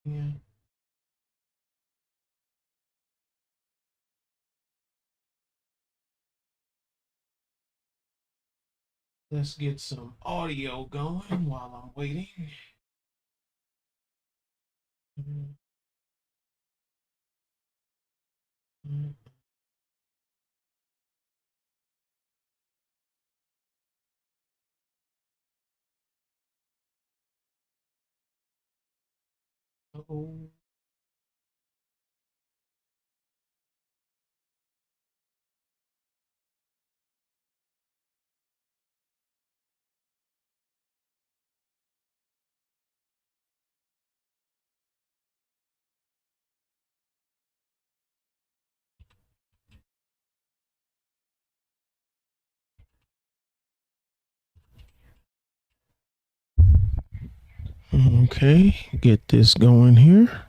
Yeah. Let's get some audio going while I'm waiting. Oh. Okay, get this going here.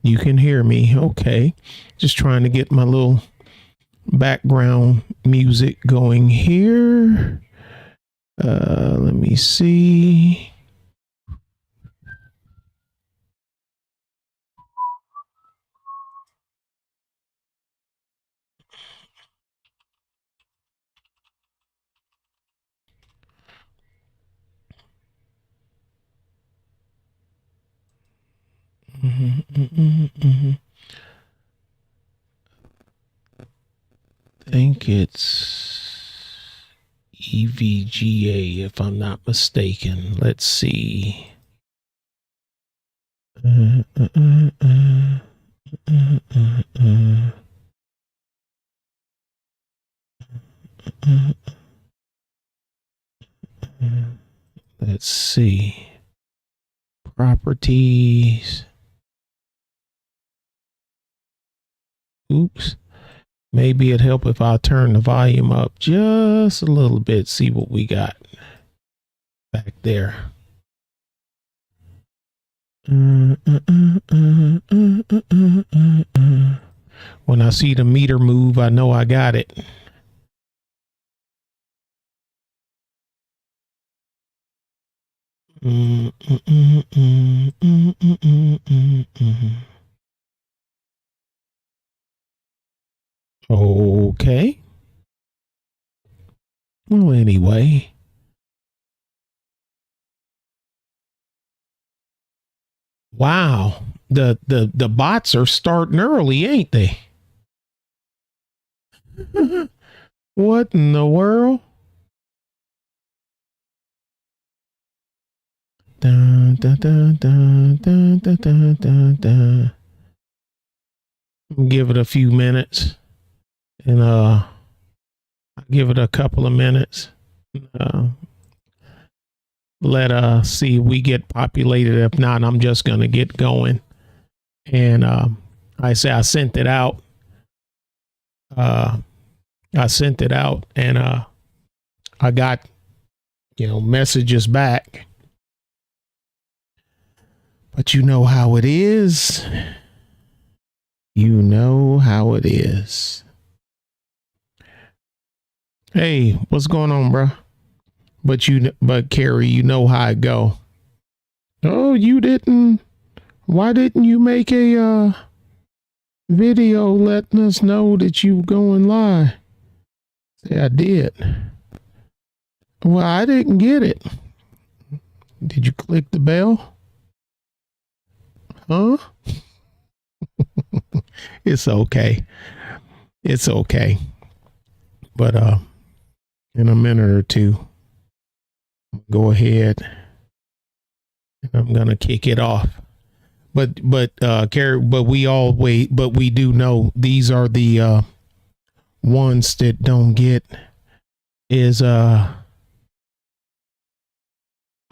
You can hear me. Okay. Just trying to get my little background music going here. Let me see. I think it's EVGA, if I'm not mistaken. Let's see. Let's see. Properties. Oops. Maybe it'd help if I turn the volume up just a little bit, see what we got back there. When I see the meter move, I know I got it. Okay. Well, anyway. Wow. The bots are starting early, ain't they? What in the world? Dun, dun, dun, dun, dun, dun, dun, dun, dun. Give it a few minutes, and I'll give it a couple of minutes. Let see if we get populated. If not, I'm just gonna get going. And I sent it out. I sent it out, and I got messages back. But you know how it is. You know how it is. Hey, what's going on, bro? But Carrie, you know how it go. Oh, you didn't. Why didn't you make a video letting us know that you going live? Say I did. Well, I didn't get it. Did you click the bell? Huh? It's okay. It's okay. But in a minute or two, go ahead and I'm gonna kick it off. But Carrie, but we do know these are the ones that don't get is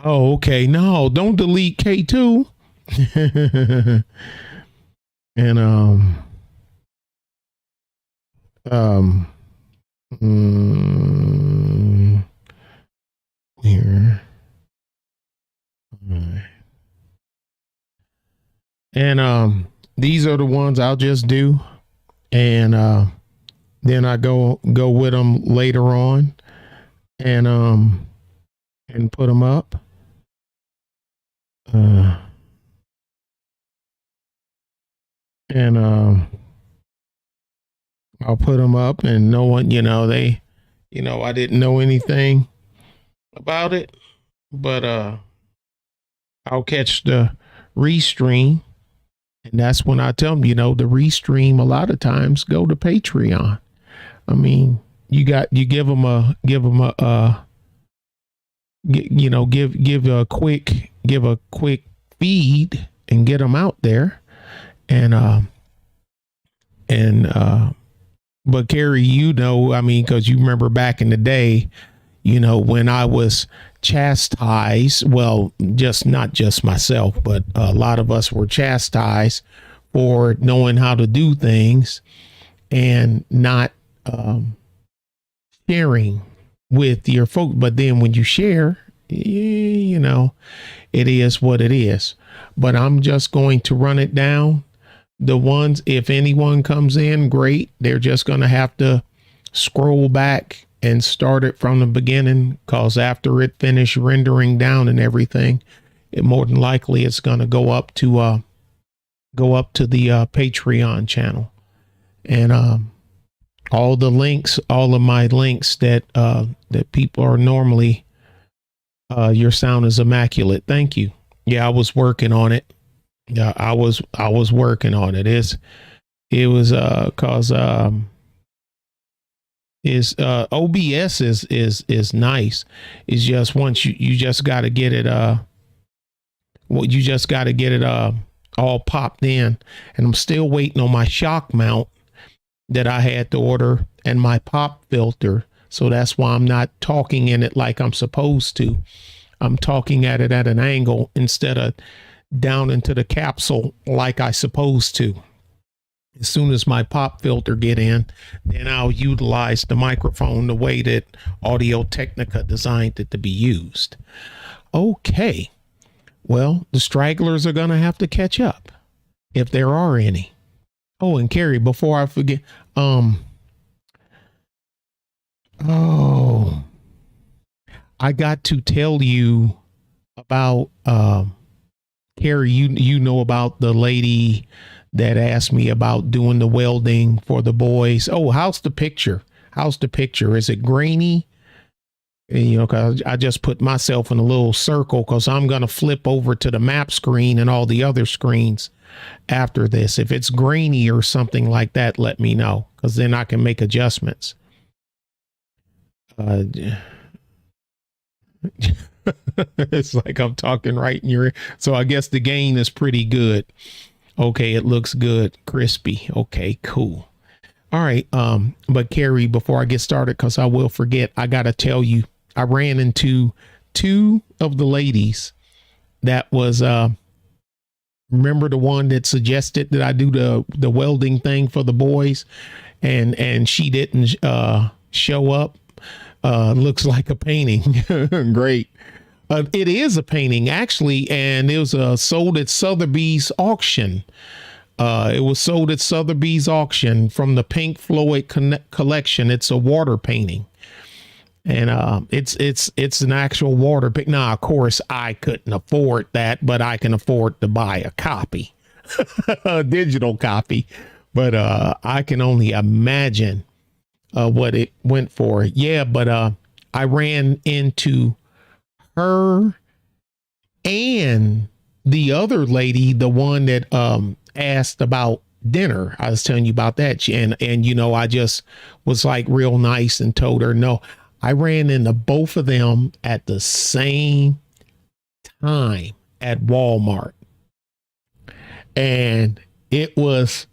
Oh, okay. No, don't delete K2. And um mm, here. And these are the ones I'll just do, and then I go with them later on, and put them up. Uh, and I'll put them up, and no one, I didn't know anything about it, but I'll catch the restream, and that's when I tell them, the restream a lot of times go to Patreon. I mean, you give them give a quick feed and get them out there, and but Carrie, I mean, because you remember back in the day, when I was chastised, well, just not just myself, but a lot of us were chastised for knowing how to do things and not sharing with your folks. But then when you share, it is what it is. But I'm just going to run it down. The ones, if anyone comes in, great. They're just going to have to scroll back and start it from the beginning, because after it finished rendering down and everything, it more than likely it's going to go up to the Patreon channel. And all of my links that people are normally, your sound is immaculate. Thank you. Yeah, I was working on it. Yeah, I was working on it. It was cause is OBS is nice. It's just once you just got to get it you just got to get it all popped in, and I'm still waiting on my shock mount that I had to order and my pop filter. So that's why I'm not talking in it like I'm supposed to. I'm talking at it at an angle instead of down into the capsule like I supposed to. As soon as my pop filter get in, then I'll utilize the microphone the way that Audio Technica designed it to be used. Okay. Well, the stragglers are going to have to catch up, if there are any. Oh, and Carrie, before I forget, I got to tell you about, Carrie, you know about the lady that asked me about doing the welding for the boys. Oh, how's the picture? Is it grainy? And, cause I just put myself in a little circle, cause I'm going to flip over to the map screen and all the other screens after this. If it's grainy or something like that, let me know, cause then I can make adjustments. It's like I'm talking right in your ear. So I guess the gain is pretty good. Okay, it looks good, crispy. Okay, cool. All right. But Carrie, before I get started, because I will forget, I gotta tell you, I ran into two of the ladies that was remember the one that suggested that I do the welding thing for the boys, and she didn't show up. Looks like a painting. Great. It is a painting, actually, and it was sold at Sotheby's auction. It was sold at Sotheby's auction from the Pink Floyd collection. It's a water painting, and it's an actual water painting. Now, of course, I couldn't afford that, but I can afford to buy a copy, a digital copy. But I can only imagine what it went for. Yeah, but I ran into her and the other lady, the one that asked about dinner. I was telling you about that. And I just was like real nice and told her no. I ran into both of them at the same time at Walmart. And it was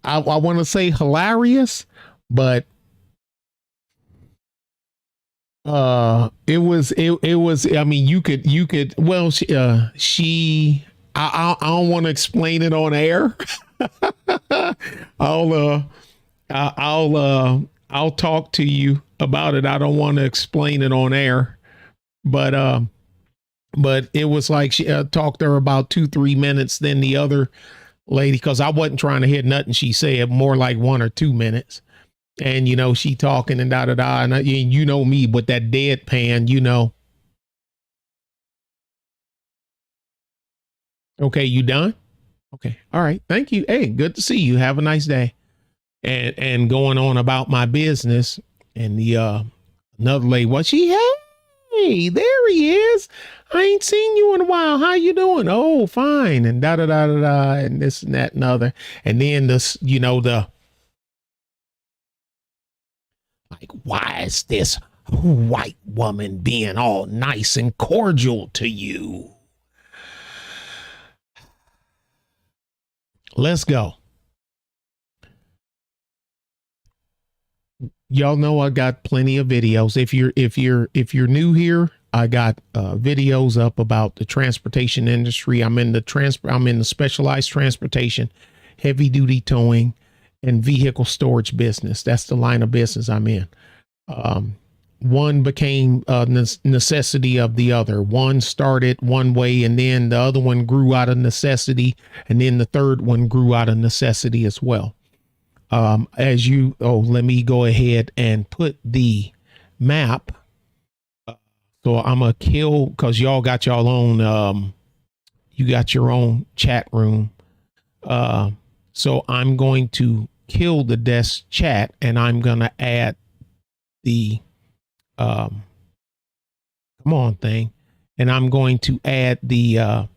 I want to say hilarious, but It was I mean you could well she I don't want to explain it on air. I'll I'll talk to you about it. I don't want to explain it on air, but but it was like she talked to her about 2-3 minutes. Then the other lady, because I wasn't trying to hit nothing she said, more like 1 or 2 minutes. And you know she talking and da da da, and you know me with that deadpan, you know. Okay, you done? Okay, all right, thank you. Hey, good to see you. Have a nice day. And going on about my business, and the another lady, what she hey, there he is. I ain't seen you in a while. How you doing? Oh, fine. And da da da da da, and this and that and other. And then this, you know, the like, why is this white woman being all nice and cordial to you? Let's go. Y'all know I got plenty of videos. If you're new here, I got videos up about the transportation industry. I'm in the specialized transportation, heavy duty towing, and vehicle storage business. That's the line of business I'm in. One became a necessity of the other. One started one way, and then the other one grew out of necessity, and then the third one grew out of necessity as well. Let me go ahead and put the map. So I'm gonna kill, because y'all got y'all own you got your own chat room. So I'm going to kill the desk chat, and I'm gonna add the come on thing, and I'm going to add the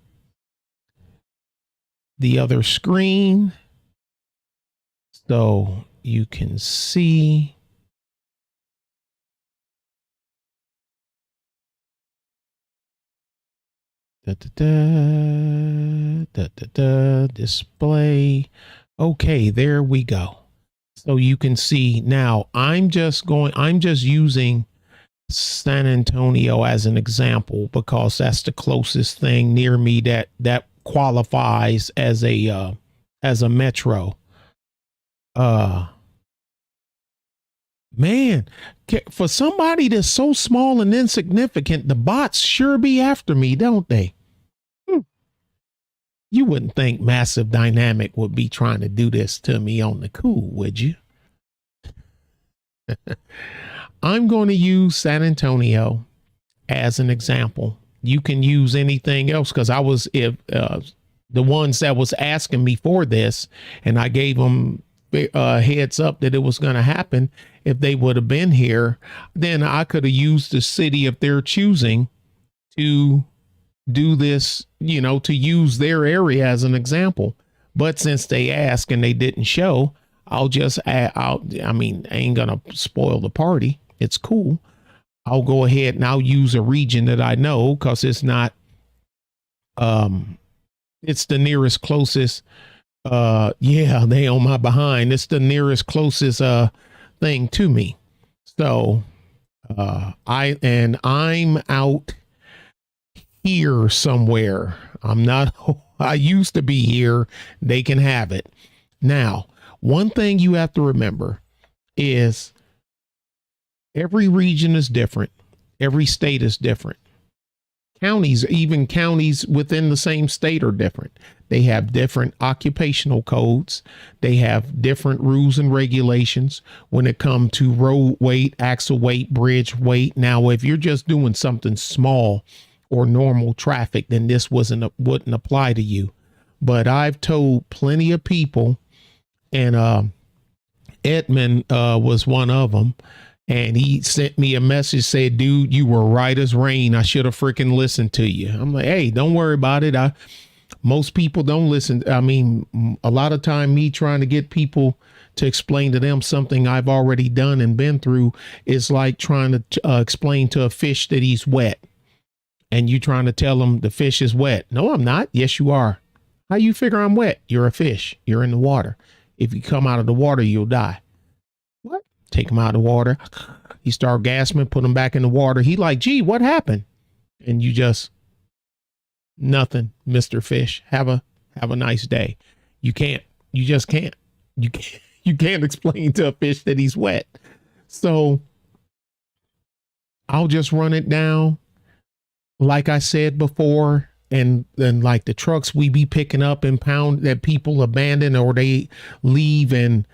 other screen so you can see. Da, da, da, da, da, da, display. Okay, there we go. So you can see now I'm just using San Antonio as an example, because that's the closest thing near me that qualifies as a metro. Man, for somebody that's so small and insignificant, the bots sure be after me, don't they? You wouldn't think Massive Dynamic would be trying to do this to me on the cool, would you? I'm going to use San Antonio as an example. You can use anything else, because if the ones that was asking me for this, and I gave them heads up that it was going to happen. If they would have been here, then I could have used the city if they're choosing to do this, you know, to use their area as an example. But since they asked and they didn't show, I'll just add, I ain't going to spoil the party. It's cool. I'll go ahead and I'll use a region that I know, because it's not, it's the nearest closest. Yeah, they on my behind. It's the nearest closest thing to me. So I'm out here somewhere. I'm not, I used to be here. They can have it. Now, one thing you have to remember is every region is different. Every state is different. Counties, even counties within the same state, are different. They have different occupational codes. They have different rules and regulations when it comes to road weight, axle weight, bridge weight. Now, if you're just doing something small or normal traffic, then this wouldn't apply to you. But I've told plenty of people, and Edmund was one of them. And he sent me a message, said, dude, you were right as rain. I should have freaking listened to you. I'm like, hey, don't worry about it. Most people don't listen. I mean, a lot of time me trying to get people to explain to them something I've already done and been through is like trying to explain to a fish that he's wet. And you trying to tell him the fish is wet. No, I'm not. Yes, you are. How you figure I'm wet? You're a fish. You're in the water. If you come out of the water, you'll die. What? Take them out of the water. He started gasping, put them back in the water. He like, gee, what happened? And you just, nothing, Mr. Fish. Have a nice day. You just can't. You can't explain to a fish that he's wet. So I'll just run it down. Like I said before, and then like the trucks we be picking up and pound that people abandon or they leave and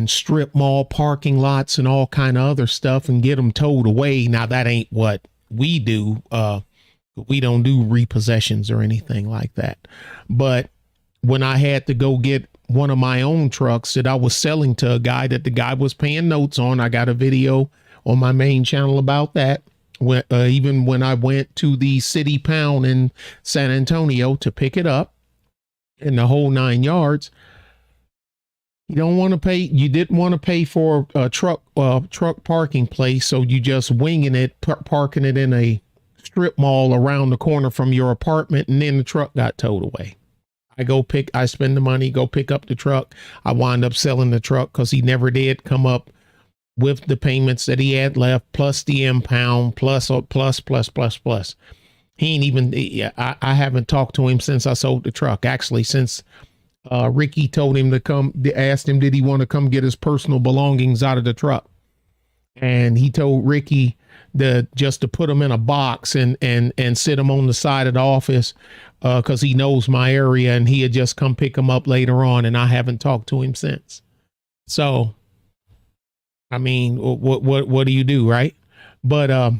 strip mall parking lots and all kind of other stuff and get them towed away. Now that ain't what we do. We don't do repossessions or anything like that. But when I had to go get one of my own trucks that I was selling to a guy that the guy was paying notes on, I got a video on my main channel about that. Even when I went to the city pound in San Antonio to pick it up in the whole 9 yards, you don't want to pay. You didn't want to pay for a truck parking place. So you just winging it, parking it in a strip mall around the corner from your apartment. And then the truck got towed away. I spend the money, go pick up the truck. I wind up selling the truck because he never did come up with the payments that he had left, plus the impound, plus. He ain't even, I haven't talked to him since I sold the truck. Actually, since Ricky told him to come, asked him, did he want to come get his personal belongings out of the truck? And he told Ricky just to put them in a box and sit them on the side of the office because he knows my area, and he had just come pick them up later on, and I haven't talked to him since. So, I mean, what do you do, right? But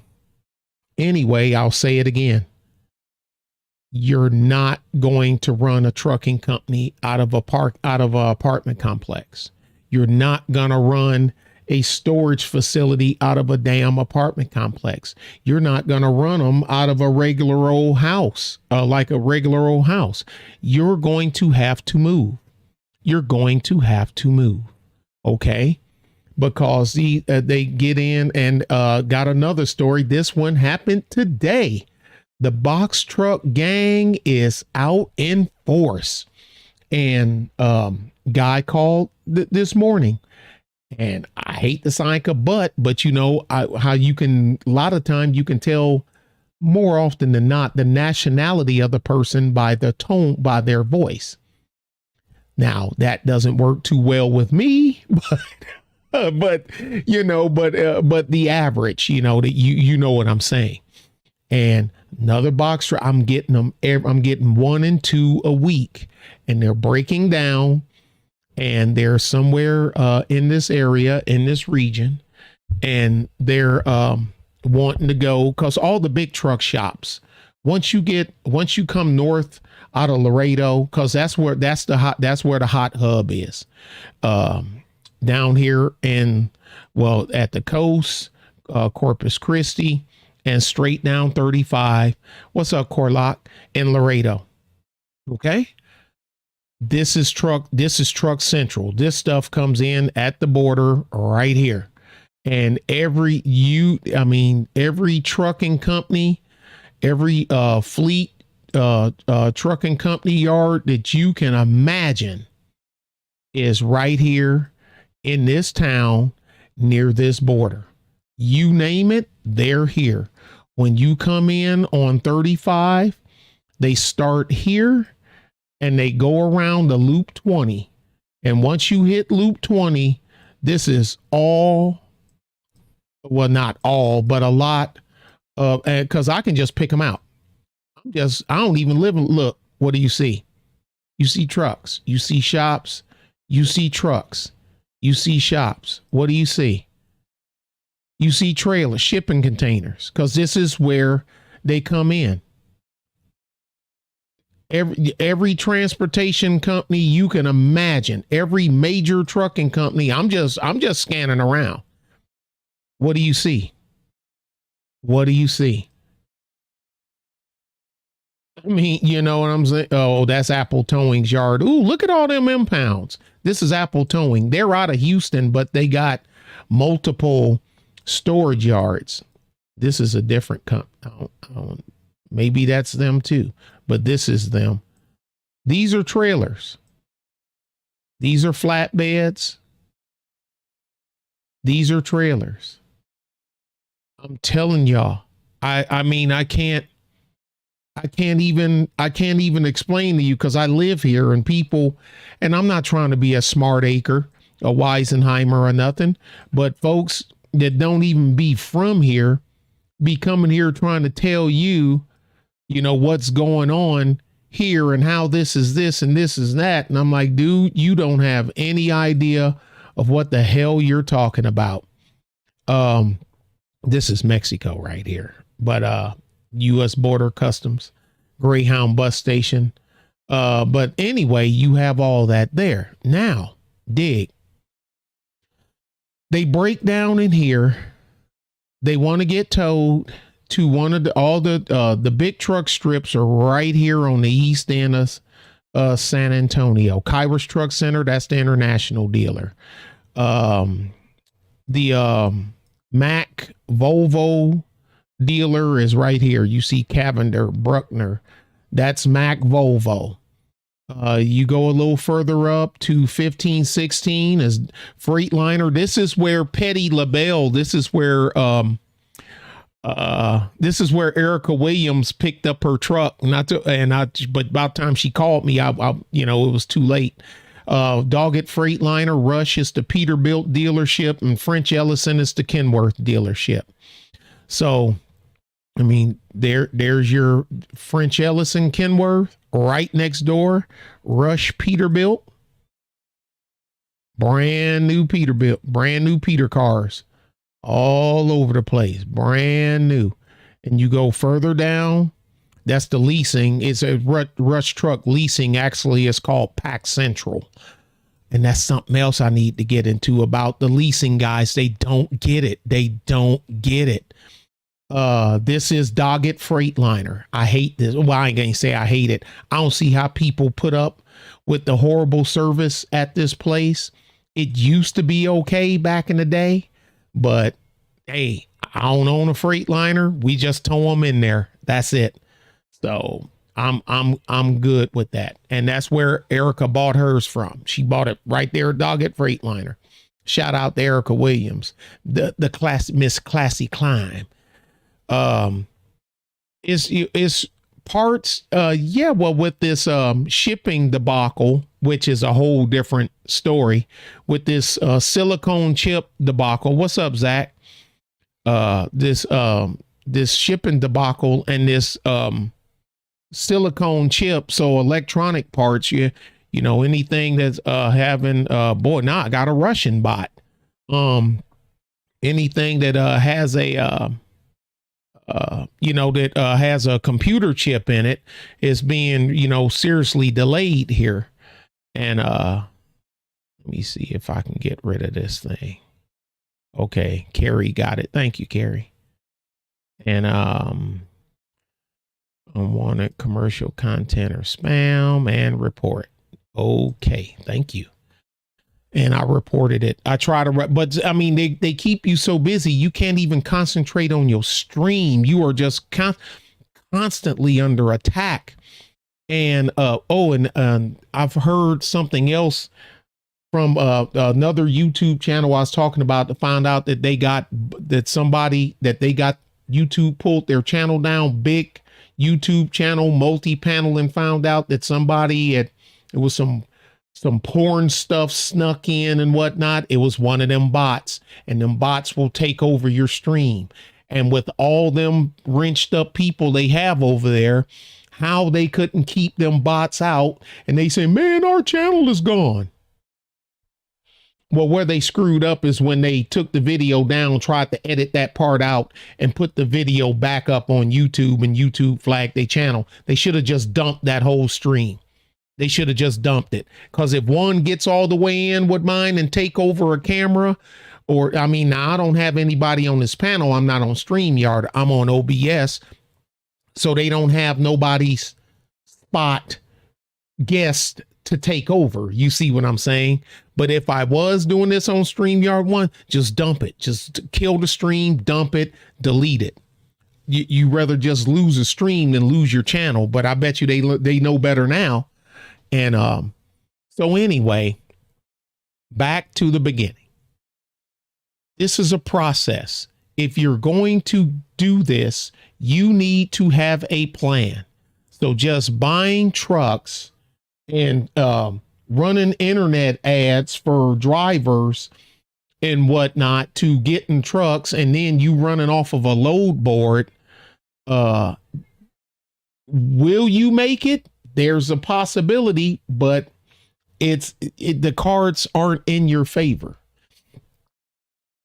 anyway, I'll say it again. You're not going to run a trucking company out of an apartment complex. You're not going to run a storage facility out of a damn apartment complex. You're not going to run them out of a regular old house, like a regular old house. You're going to have to move. You're going to have to move. Okay. Because they get in and got another story. This one happened today. The box truck gang is out in force. And guy called this morning. And I hate the sign a but you know how you can, a lot of times you can tell more often than not the nationality of the person by the tone, by their voice. Now that doesn't work too well with me, but the average, that you know what I'm saying. And another box truck, I'm getting 1 and 2 a week, and they're breaking down. And they're somewhere in this area, in this region, and they're wanting to go because all the big truck shops. Once you come north out of Laredo, because that's where the hot hub is. Down here at the coast, Corpus Christi, and straight down 35. What's up, Corlock? In Laredo. Okay. This is truck central. This stuff comes in at the border right here. And every trucking company, every fleet trucking company yard that you can imagine is right here in this town near this border. You name it, they're here. When you come in on 35, they start here. And they go around the loop 20. And once you hit loop 20, this is all, well, not all, but a lot of, because I can just pick them out. I don't even look, what do you see? You see trucks, you see shops, you see trucks, you see shops. What do you see? You see trailers, shipping containers, because this is where they come in. Every transportation company you can imagine, every major trucking company. I'm just scanning around. What do you see? What do you see? I mean, you know what I'm saying? Oh, that's Apple Towing's yard. Ooh, look at all them impounds. This is Apple Towing. They're out of Houston, but they got multiple storage yards. This is a different company. Maybe that's them too. But this is them. These are trailers. These are flatbeds. These are trailers. I'm telling y'all. I mean, I can't even explain to you because I live here and people, and I'm not trying to be a smart acre, a Weisenheimer or nothing, but folks that don't even be from here be coming here trying to tell you, what's going on here and how this is this and this is that. And I'm like, dude, you don't have any idea of what the hell you're talking about. This is Mexico right here, but U.S. Border Customs, Greyhound bus station. But anyway, you have all that there. Now, dig. They break down in here. They want to get towed to one of the big truck strips are right here on the east end of San Antonio. Kairos Truck Center, that's the international dealer. The Mack Volvo dealer is right here. You see Cavender, Bruckner. That's Mack Volvo. You go a little further up to 1516 is Freightliner. This is where Petty LaBelle, this is where Erica Williams picked up her truck. But about time she called me, it was too late. Doggett Freightliner, Rush is the Peterbilt dealership, and French Ellison is the Kenworth dealership. So, I mean, there's your French Ellison Kenworth right next door. Rush Peterbilt, brand new Peterbilt, brand new Peter cars all over the place, brand new. And you go further down, that's the leasing. It's a Rush Truck Leasing. Actually, it's called Pack Central. And that's something else I need to get into about the leasing guys. They don't get it. They don't get it. This is Doggett Freightliner. I hate this. Well, I ain't gonna say I hate it. I don't see how people put up with the horrible service at this place. It used to be okay back in the day, but hey, I don't own a Freightliner. We just tow them in there. That's it. So I'm good with that. And that's where Erica bought hers from. She bought it right there at Doggett Freightliner. Shout out to Erica Williams, the class Miss Classy Climb. Is parts, with this shipping debacle, which is a whole different story, with this silicone chip debacle. What's up, Zach? This shipping debacle and this silicone chip, so electronic parts, anything that's having I got a Russian bot. Anything that has a that has a computer chip in it is being, seriously delayed here. And let me see if I can get rid of this thing. Okay, Carrie got it. Thank you, Carrie. And unwanted commercial content or spam and report. Okay, thank you. And I reported it. I try to, but I mean, they keep you so busy, you can't even concentrate on your stream. You are just constantly under attack. And, I've heard something else from another YouTube channel I was talking about, to find out that YouTube pulled their channel down, big YouTube channel, multi-panel, and found out that it was some porn stuff snuck in and whatnot. It was one of them bots, and them bots will take over your stream. And with all them wrenched up people they have over there, how they couldn't keep them bots out. And they say, man, our channel is gone. Well, where they screwed up is when they took the video down, tried to edit that part out and put the video back up on YouTube, and YouTube flagged their channel. They should have just dumped that whole stream. They should have just dumped it. Because if one gets all the way in with mine and take over a camera, now I don't have anybody on this panel. I'm not on StreamYard. I'm on OBS. So they don't have nobody's spot guest to take over. You see what I'm saying? But if I was doing this on StreamYard 1, just dump it. Just kill the stream, dump it, delete it. You rather just lose a stream than lose your channel. But I bet you they know better now. And so anyway, back to the beginning. This is a process. if you're going to do this, you need to have a plan. So just buying trucks and running internet ads for drivers and whatnot to get in trucks, and then you running off of a load board, will you make it? There's a possibility, but the cards aren't in your favor.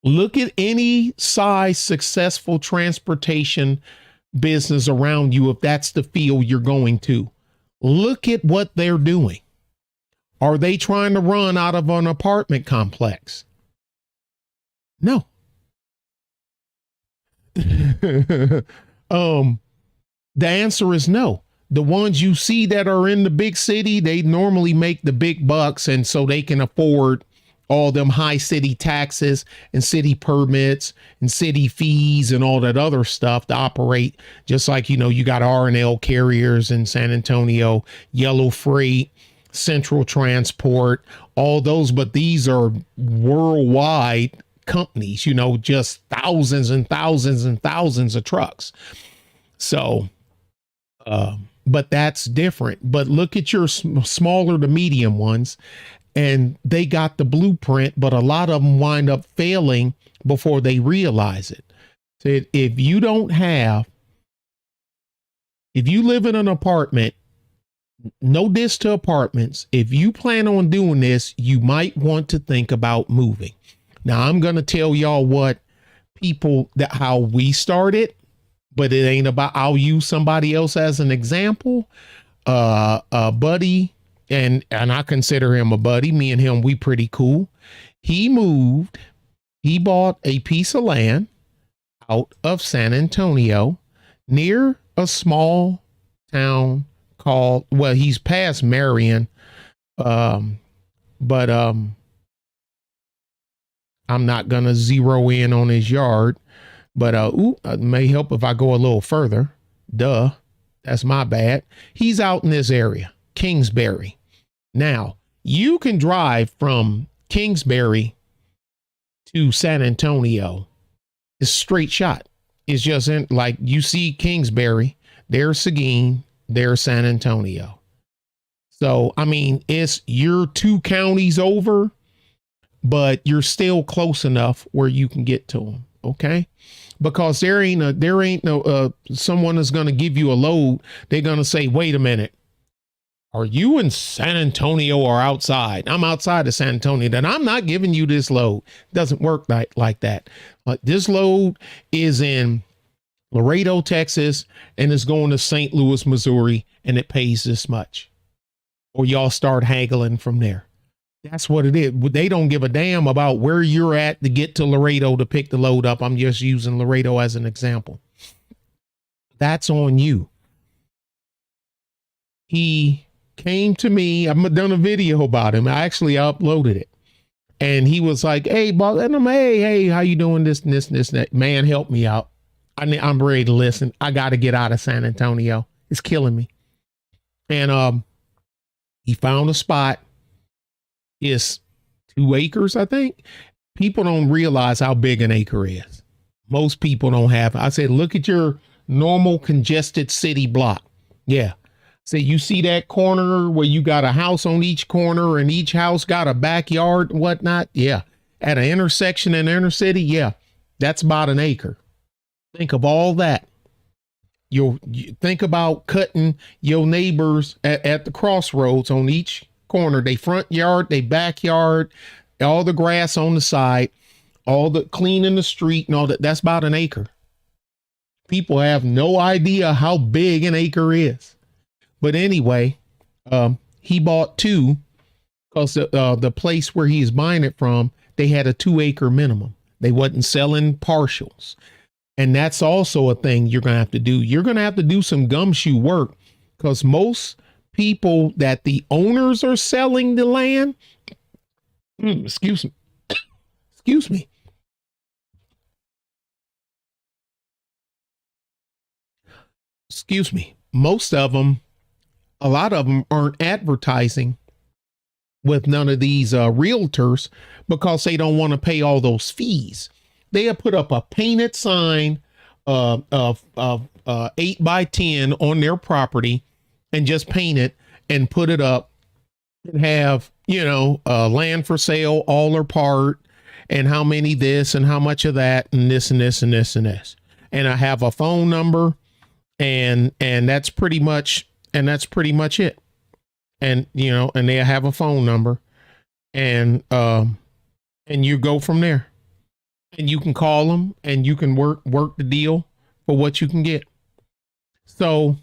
Look at any size successful transportation business around you, if that's the field you're going to. Look at what they're doing. Are they trying to run out of an apartment complex? No. The answer is no. The ones you see that are in the big city, they normally make the big bucks, and so they can afford all them high city taxes and city permits and city fees and all that other stuff to operate. Just like, you got R&L carriers in San Antonio, Yellow Freight, Central Transport, all those, but these are worldwide companies, just thousands and thousands and thousands of trucks. So, but that's different. But look at your smaller to medium ones, and they got the blueprint, but a lot of them wind up failing before they realize it. So if you live in an apartment, no diss to apartments, if you plan on doing this, you might want to think about moving. Now, I'm going to tell y'all how we started, but it ain't about, I'll use somebody else as an example. A buddy, and I consider him a buddy. Me and him, we pretty cool. He bought a piece of land out of San Antonio near a small town called, well, he's past Marion, but I'm not going to zero in on his yard, but it may help if I go a little further. Duh, that's my bad. He's out in this area, Kingsbury. Now, you can drive from Kingsbury to San Antonio. It's straight shot. It's just like you see Kingsbury, there's Seguin, there's San Antonio. So, I mean, you're 2 counties over, but you're still close enough where you can get to them. Okay. Because there ain't no someone is going to give you a load. They're going to say, wait a minute. Are you in San Antonio or outside? I'm outside of San Antonio. Then I'm not giving you this load. It doesn't work like that. Like, this load is in Laredo, Texas, and it's going to St. Louis, Missouri, and it pays this much. Or y'all start haggling from there. That's what it is. They don't give a damn about where you're at to get to Laredo to pick the load up. I'm just using Laredo as an example. That's on you. He came to me. I've done a video about him. I actually uploaded it. And he was like, hey, boss, and I'm, hey, how you doing? This, that. Man, help me out. I'm ready to listen. I got to get out of San Antonio. It's killing me. And he found a spot. It's 2 acres, I think. People don't realize how big an acre is. Most people don't have. I said, look at your normal congested city block. Yeah. So you see that corner where you got a house on each corner and each house got a backyard and whatnot? Yeah. At an intersection in the inner city? Yeah. That's about an acre. Think of all that. You think about cutting your neighbors at the crossroads on each corner, they front yard, they backyard, all the grass on the side, all the cleaning the street and all that. That's about an acre. People have no idea how big an acre is. But anyway, he bought 2 because the place where he's buying it from, they had a 2 acre minimum. They wasn't selling partials. And that's also a thing you're going to have to do. You're going to have to do some gumshoe work, because most people that the owners are selling the land, excuse me. Most of them, a lot of them aren't advertising with none of these realtors because they don't want to pay all those fees. They have put up a painted sign of 8 by 10 on their property and just paint it and put it up and have, land for sale, all or part, and how many this and how much of that and this and this and this and this. And I have a phone number and that's pretty much it. And, and they have a phone number and you go from there. And you can call them and you can work the deal for what you can get. So,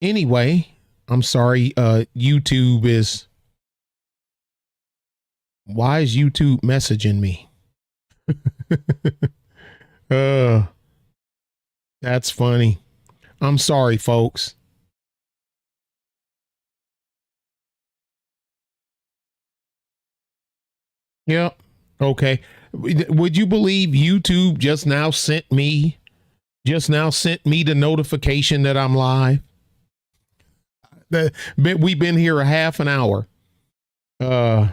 anyway, I'm sorry. Why is YouTube messaging me? That's funny. I'm sorry, folks. Yeah. Okay. Would you believe YouTube just now sent me the notification that I'm live? We've been here a half an hour. That's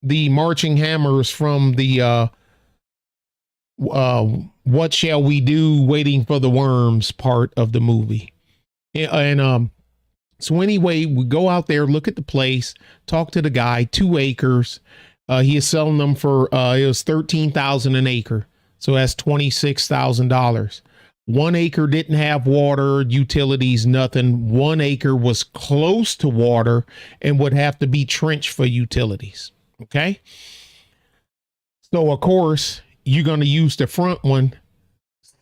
the marching hammers from the what shall we do waiting for the worms part of the movie. And so anyway, we go out there, look at the place, talk to the guy, 2 acres. He is selling them for it was $13,000 an acre. So that's $26,000. 1 acre didn't have water, utilities, nothing. 1 acre was close to water and would have to be trenched for utilities. Okay. So of course, you're going to use the front one.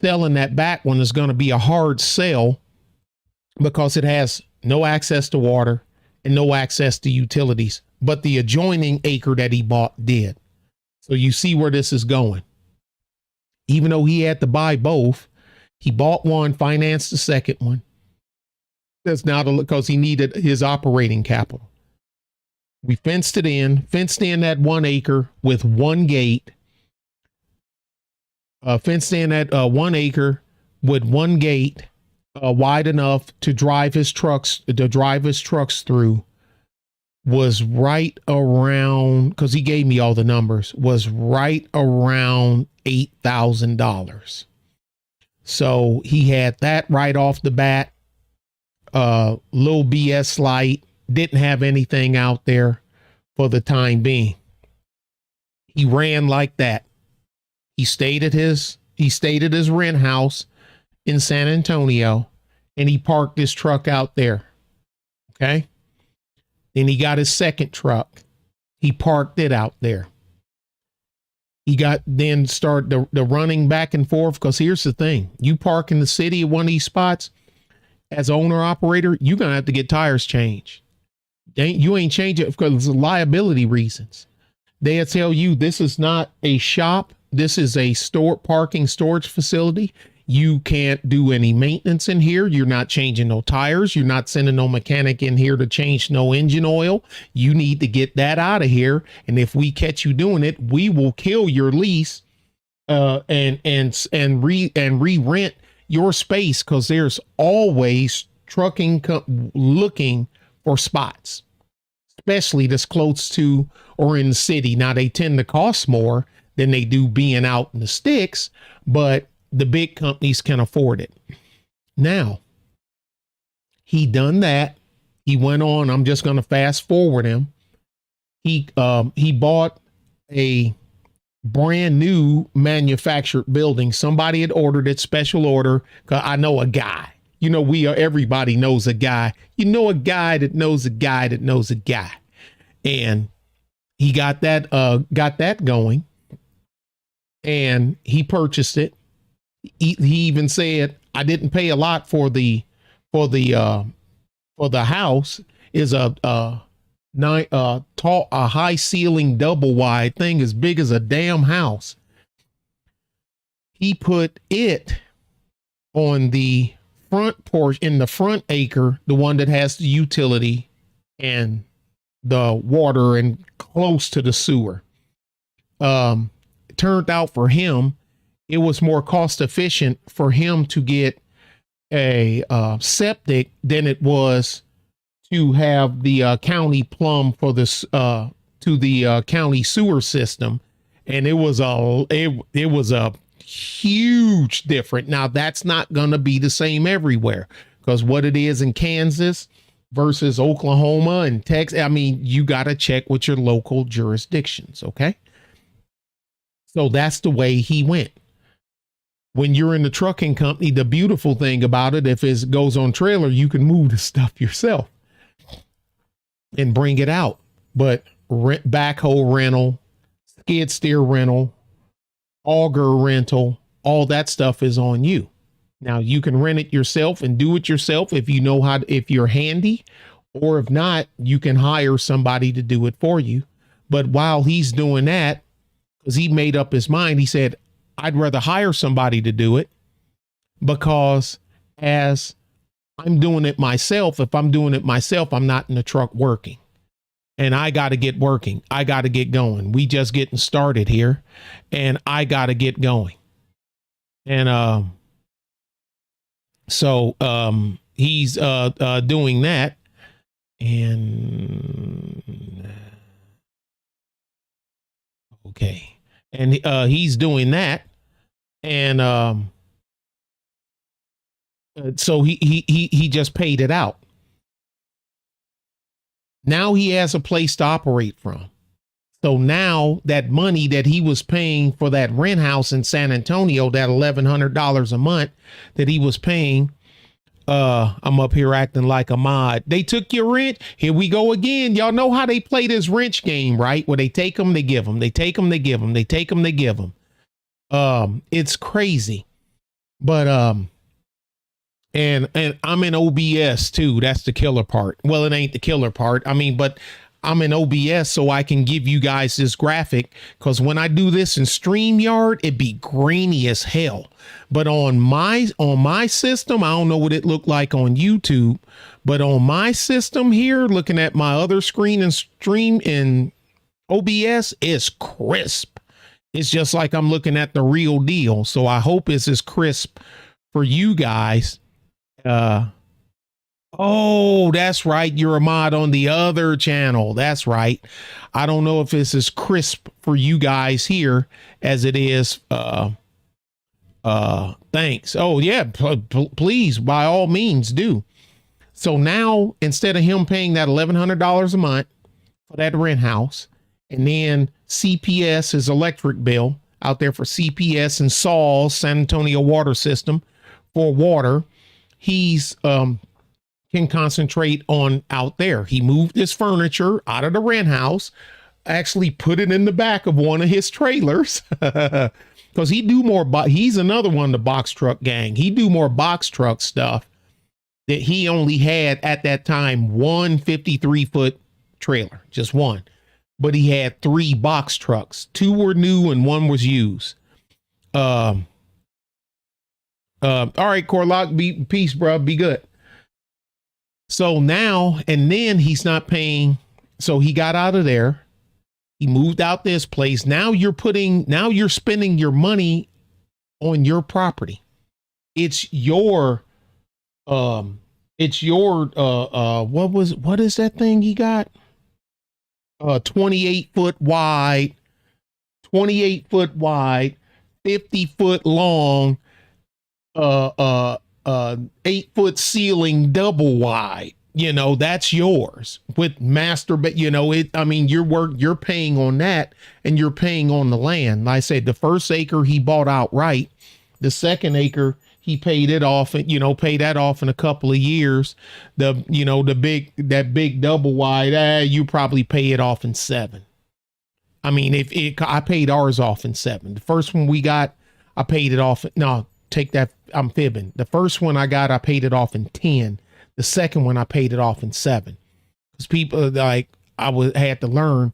Selling that back one is going to be a hard sell because it has no access to water and no access to utilities, but the adjoining acre that he bought did. So you see where this is going. Even though he had to buy both, he bought one, financed the second one. That's now because he needed his operating capital. We fenced in that 1 acre with 1 gate. Fenced in that 1 acre with 1 gate. Wide enough to drive his trucks through, was right around, because he gave me all the numbers, was right around $8,000. So he had that right off the bat. Little BS light, didn't have anything out there for the time being. He ran like that. He stayed at his rent house in San Antonio, and he parked his truck out there. Okay. Then he got his second truck. He parked it out there. He started the running back and forth. Because here's the thing. You park in the city at one of these spots as owner operator, you're going to have to get tires changed. You ain't change it because of liability reasons. They'll tell you this is not a shop. This is a parking storage facility. You can't do any maintenance in here. You're not changing no tires. You're not sending no mechanic in here to change no engine oil. You need to get that out of here. And if we catch you doing it, we will kill your lease and re-rent your space, because there's always trucking looking for spots, especially this close to or in the city. Now, they tend to cost more than they do being out in the sticks, but the big companies can afford it. Now, he done that. He went on. I'm just going to fast forward him. He bought a brand new manufactured building. Somebody had ordered it, special order. 'Cause I know a guy. Everybody knows a guy. You know a guy that knows a guy that knows a guy. And he got that going. And he purchased it. He even said, I didn't pay a lot for the house. Is a high ceiling double wide thing as big as a damn house. He put it on the front porch, in the front acre, the one that has the utility and the water and close to the sewer. It turned out for him, it was more cost efficient for him to get a septic than it was to have the county plumb for this to the county sewer system, and it was a huge difference. Now that's not going to be the same everywhere, because what it is in Kansas versus Oklahoma and Texas, I mean, you got to check with your local jurisdictions. Okay, so that's the way he went. When you're in the trucking company, the beautiful thing about it, if it goes on trailer, you can move the stuff yourself and bring it out. But backhoe rental, skid steer rental, auger rental, all that stuff is on you. Now you can rent it yourself and do it yourself if you know how, if you're handy, or if not, you can hire somebody to do it for you. But while he's doing that, because he made up his mind, he said, I'd rather hire somebody to do it, because as I'm doing it myself, if I'm doing it myself, I'm not in the truck working. And I got to get working. I got to get going. We just getting started here, and I got to get going. And so he's doing that. And okay. And he's doing that. And so he just paid it out. Now he has a place to operate from. So now that money that he was paying for that rent house in San Antonio, that $1,100 a month that he was paying, I'm up here acting like a mod. They took your rent. Here we go again. Y'all know how they play this wrench game, right? Where they take them, they give them, they take them, they give them, they take them, they give them. It's crazy. But and I'm in OBS too. That's the killer part. Well, it ain't the killer part. I mean, but I'm in OBS so I can give you guys this graphic, because when I do this in StreamYard, it'd be grainy as hell. But on my system, I don't know what it looked like on YouTube, but on my system here, looking at my other screen and stream in OBS, it's crisp. It's just like I'm looking at the real deal. So I hope it's as crisp for you guys. Oh, that's right. You're a mod on the other channel. That's right. I don't know if it's as crisp for you guys here as it is. Thanks. Oh yeah. Please, by all means do. So now, instead of him paying that $1,100 a month for that rent house, and then CPS, his electric bill out there for CPS and SAWS, San Antonio Water System, for water, he's can concentrate on out there. He moved his furniture out of the rent house, actually put it in the back of one of his trailers, because he do more. He's another one, the box truck gang. He do more box truck stuff. That he only had at that time one 53-foot trailer, just one, but he had 3 box trucks. 2 were new and 1 was used. All right, Corlock, peace, bro. Be good. So now, and then he's not paying. So he got out of there. He moved out this place. Now you're spending your money on your property. What is that thing he got? 28-foot wide, 50-foot long, 8-foot ceiling, double wide. You know, that's yours with master. But you know, you're paying on that, and you're paying on the land. Like I said, the first acre he bought outright. The second acre, he paid it off, and pay that off in a couple of years. That big double wide, you probably pay it off in 7. I mean, I paid ours off in 7. The first one we got, I paid it off. No, take that. I'm fibbing. The first one I got, I paid it off in 10. The second one, I paid it off in 7. Because people had to learn,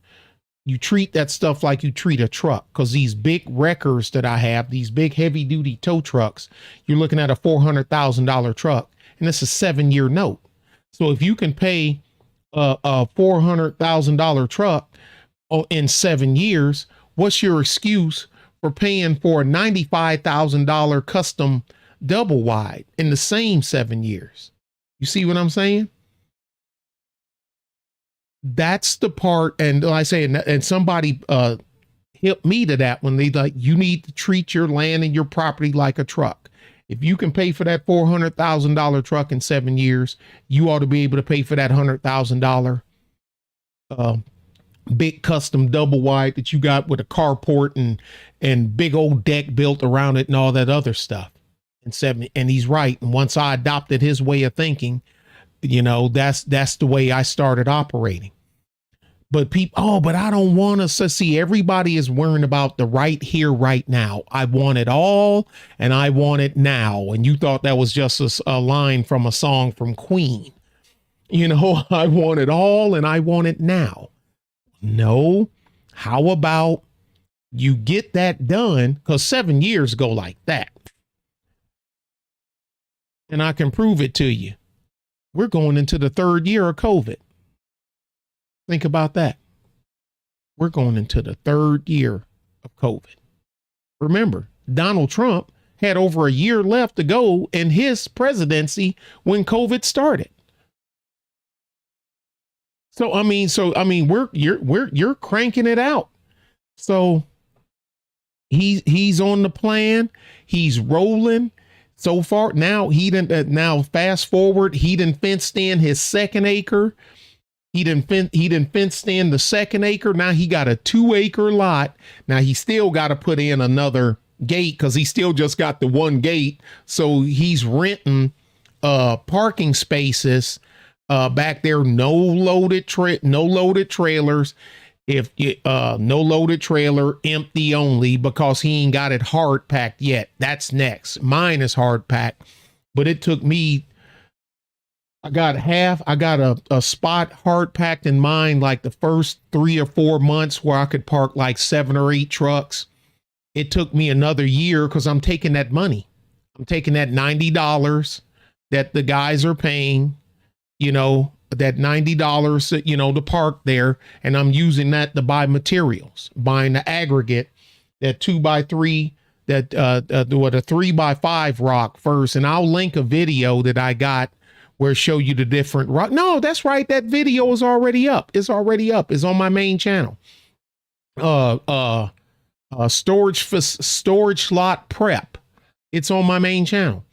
you treat that stuff like you treat a truck. Because these big wreckers that I have, these big heavy duty tow trucks, you're looking at a $400,000 truck, and it's a 7-year note. So if you can pay a $400,000 truck in 7 years, what's your excuse for paying for a $95,000 custom double wide in the same 7 years? You see what I'm saying? That's the part. And I say, and somebody hit me to that when they like, you need to treat your land and your property like a truck. If you can pay for that $400,000 truck in 7 years, you ought to be able to pay for that $100,000 big custom double wide that you got with a carport and big old deck built around it and all that other stuff. And he's right. And once I adopted his way of thinking, that's the way I started operating. But people, but I don't want to see, everybody is worrying about the right here, right now. I want it all and I want it now. And you thought that was just a line from a song from Queen. I want it all and I want it now. No. How about you get that done? Because 7 years go like that. And I can prove it to you. We're going into the 3rd year of COVID. Think about that. We're going into the 3rd year of COVID. Remember, Donald Trump had over a year left to go in his presidency when COVID started. So you're cranking it out. So he's on the plan. He's rolling. So far now now fast forward, he done fenced in his 2nd acre. He done fenced in the 2nd acre. Now he got a 2-acre lot. Now he still got to put in another gate because he still just got the 1 gate. So he's renting parking spaces back there. No loaded trailers. If no loaded trailer, empty only, because he ain't got it hard packed yet. That's next. Mine is hard packed, but it took me. I got a spot hard packed in mine like the first 3 or 4 months where I could park like 7 or 8 trucks. It took me another year because I'm taking that money. I'm taking that $90 that the guys are paying, that $90, to park there. And I'm using that to buy materials, buying the aggregate, that 2x3, that a 3x5 rock first. And I'll link a video that I got where show you the different rock. No, that's right. That video is already up. It's already up. It's on my main channel. Storage lot prep. It's on my main channel.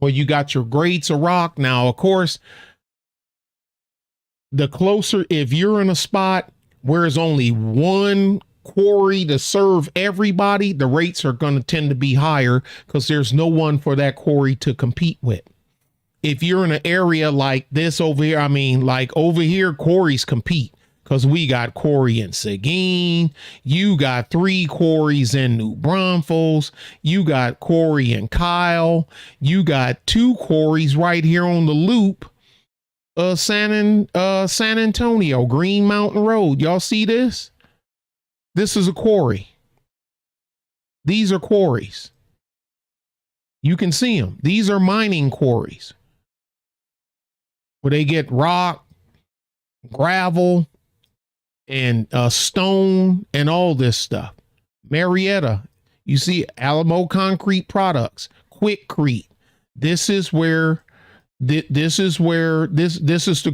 Well, you got your grades of rock. Now, of course, the closer, if you're in a spot where there's only one quarry to serve everybody, the rates are going to tend to be higher because there's no one for that quarry to compete with. If you're in an area like this over here, like over here, quarries compete because we got quarry in Seguin. You got 3 quarries in New Braunfels. You got quarry in Kyle. You got 2 quarries right here on the loop. San Antonio, Green Mountain Road. Y'all see this? This is a quarry. These are quarries. You can see them. These are mining quarries where they get rock, gravel, and stone and all this stuff. Marietta, you see Alamo Concrete Products, Quickcrete. This is the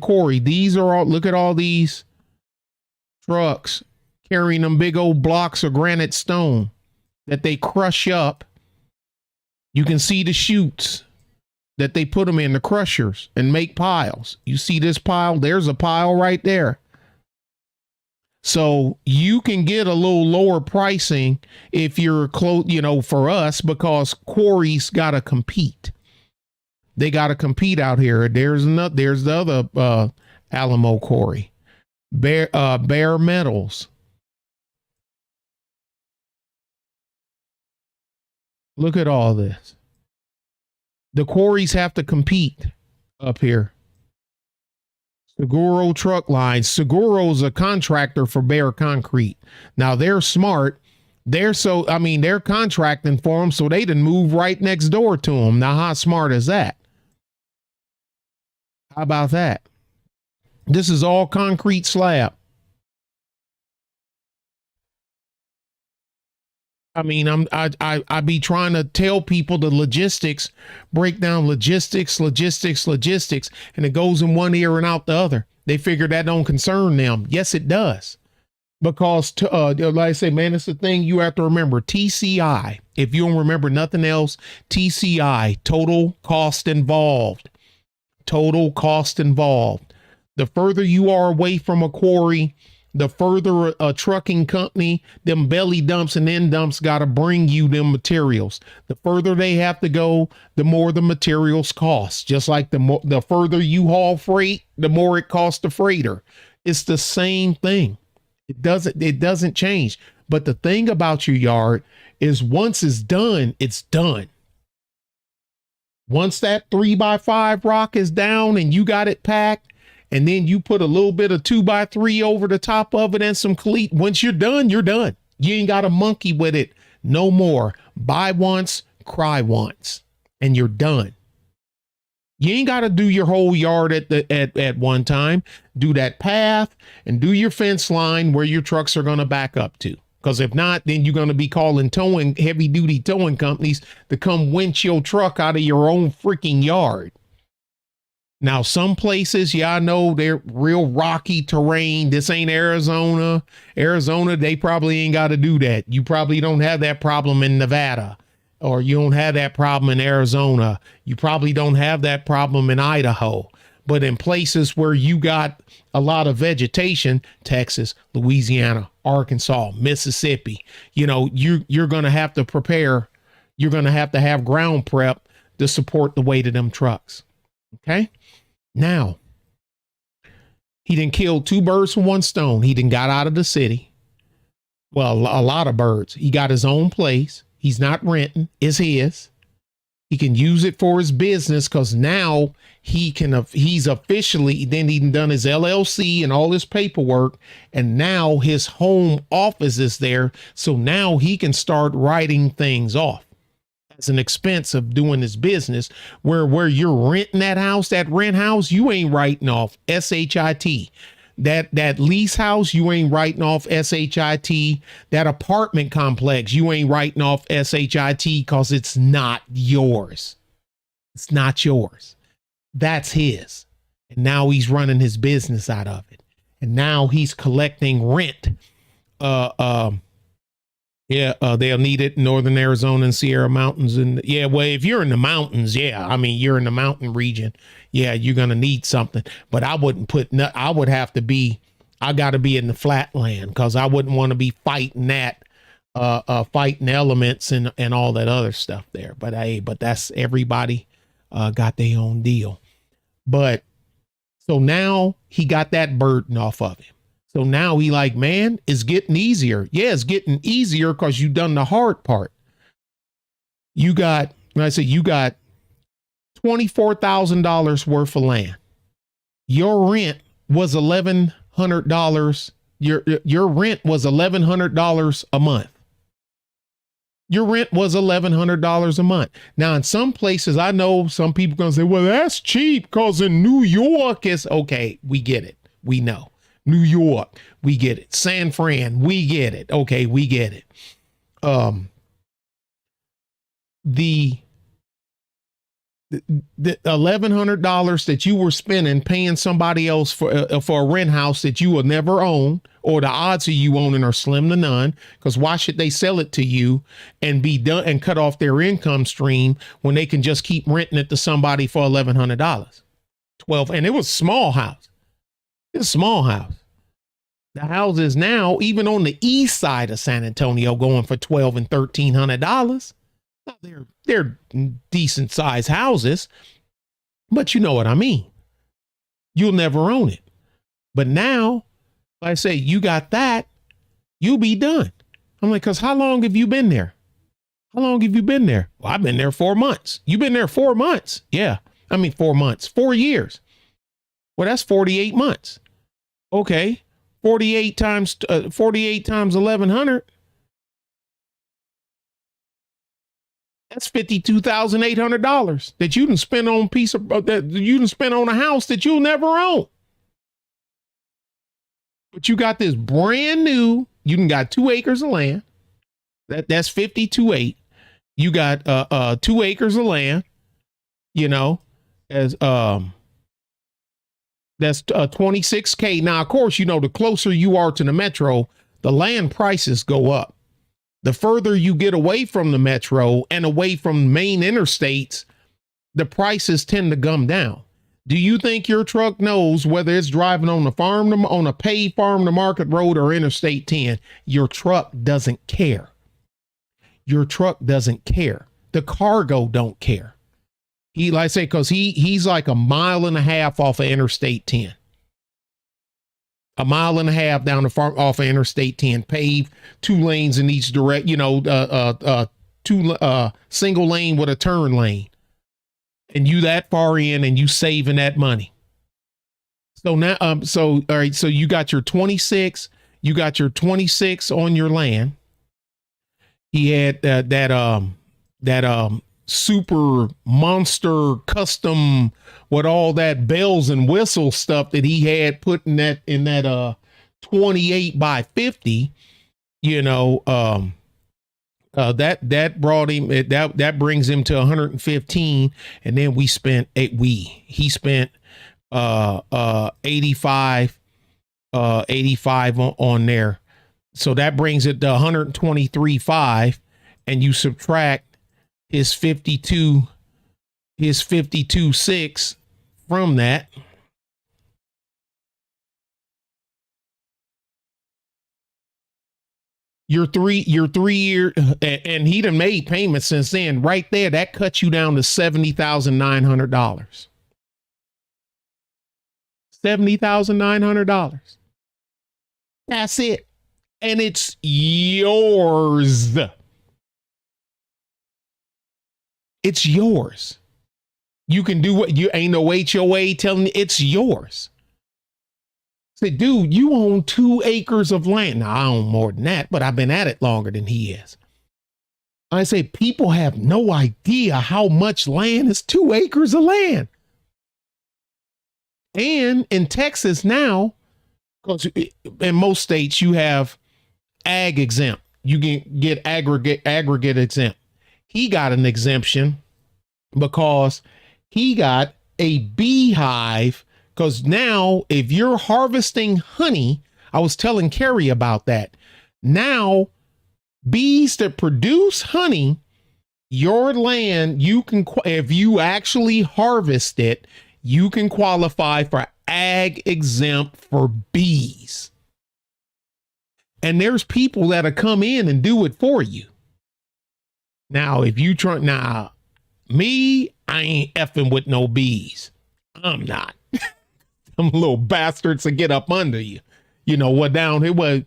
quarry. These are all, look at all these trucks carrying them big old blocks of granite stone that they crush up. You can see the chutes that they put them in, the crushers, and make piles. You see this pile? There's a pile right there. So you can get a little lower pricing if you're close, for us, because quarries got to compete. They got to compete out here. There's the other Alamo quarry, Bare Metals. Look at all this. The quarries have to compete up here. Seguro Truck Lines. Seguro's a contractor for Bear Concrete. Now they're smart. They're contracting for them, so they didn't move right next door to them. Now, how smart is that? How about that? This is all concrete slab. I be trying to tell people the logistics, break down logistics, and it goes in one ear and out the other. They figure that don't concern them. Yes, it does. Because like I say, man, it's the thing you have to remember. TCI, if you don't remember nothing else, TCI, total cost involved. Total cost involved. The further you are away from a quarry, the further a trucking company, them belly dumps and end dumps got to bring you them materials. The further they have to go, the more the materials cost. Just like the further you haul freight, the more it costs the freighter. It's the same thing. It doesn't change. But the thing about your yard is once it's done, it's done. Once that 3x5 rock is down and you got it packed, and then you put a little bit of 2x3 over the top of it and some cleat. Once you're done, you're done. You ain't got to monkey with it no more. Buy once, cry once, and you're done. You ain't got to do your whole yard at one time. Do that path and do your fence line where your trucks are going to back up to. Because if not, then you're going to be calling heavy duty towing companies to come winch your truck out of your own freaking yard. Now, some places, yeah, I know they're real rocky terrain. This ain't Arizona. Arizona, they probably ain't got to do that. You probably don't have that problem in Nevada, or you don't have that problem in Arizona. You probably don't have that problem in Idaho. But in places where you got a lot of vegetation, Texas, Louisiana, Arkansas, Mississippi, you know, you're going to have to prepare. You're going to have ground prep to support the weight of them trucks. Okay. Now, he done killed two birds with one stone. He done got out of the city. Well, a lot of birds. He got his own place. He's not renting. It's his. He can use it for his business because now he's officially, then he done his LLC and all his paperwork. And now his home office is there. So now he can start writing things off as an expense of doing his business, where you're renting that house, that rent house, you ain't writing off SHIT. That lease house, you ain't writing off SHIT. That apartment complex, you ain't writing off SHIT because it's not yours. It's not yours. That's his. And now he's running his business out of it. And now he's collecting rent. They'll need it in Northern Arizona and Sierra Mountains. And well, if you're in the mountains, you're in the mountain region. Yeah, you're going to need something. But I wouldn't I got to be in the flatland because I wouldn't want to be fighting fighting elements and all that other stuff there. But that's everybody got their own deal. But so now he got that burden off of him. So now he like, man, it's getting easier. Yeah, it's getting easier because you done the hard part. You got $24,000 worth of land. Your rent was $1,100. Your rent was $1,100 a month. Your rent was $1,100 a month. Now, in some places, I know some people going to say, well, that's cheap because in New York it's okay. We get it. We know. New York, we get it. San Fran, we get it. Okay, we get it. The $1,100 that you were spending paying somebody else for a rent house that you will never own, or the odds of you owning are slim to none, because why should they sell it to you and be done and cut off their income stream when they can just keep renting it to somebody for $1,100? And it was a small house. It's a small house. The houses now, even on the east side of San Antonio, going for $1,200 and $1,300. They're decent sized houses, but you know what I mean. You'll never own it. But now, like I say, you got that, you'll be done. I'm like, because how long have you been there? How long have you been there? Well, I've been there 4 months. You've been there 4 months. Yeah. 4 months, 4 years. Well, that's 48 months. Okay. 48 times 1,100. That's $52,800 that you can spend on a house that you'll never own. But you got this brand new, you can got 2 acres of land. That's 52.8. You got 2 acres of land, as That's 26K. Now, of course, the closer you are to the metro, the land prices go up. The further you get away from the metro and away from main interstates, the prices tend to come down. Do you think your truck knows whether it's driving on on a paved farm to market road or Interstate 10? Your truck doesn't care. Your truck doesn't care. The cargo don't care. He, like I say, because he's like a mile and a half off of Interstate 10. A mile and a half down the farm off of Interstate 10, paved, 2 lanes in each direct, two single lane with a turn lane. And you that far in and you saving that money. So now, all right, so you got your 26 on your land. He had that super monster custom with all that bells and whistles stuff that he had put in that 28 by 50, that brought him, that brings him to 115. And then he spent 85 on there. So that brings it to 123.5, and you subtract his 52.6 from that. Your 3 year, and he done made payments since then. Right there, that cuts you down to $70,900. $70,900. That's it. And it's yours. It's yours. You can do what you ain't no HOA telling you it's yours. Say, dude, you own 2 acres of land. Now, I own more than that, but I've been at it longer than he is. I say, people have no idea how much land is 2 acres of land. And in Texas now, because in most states you have ag exempt. You can get aggregate exempt. He got an exemption because he got a beehive. Because now, if you're harvesting honey, I was telling Carrie about that. Now, bees that produce honey, your land, if you actually harvest it, you can qualify for ag exempt for bees. And there's people that'll come in and do it for you. Now, if you try, me, I ain't effing with no bees. I'm not. Them little bastards to get up under you. You know what? Down here,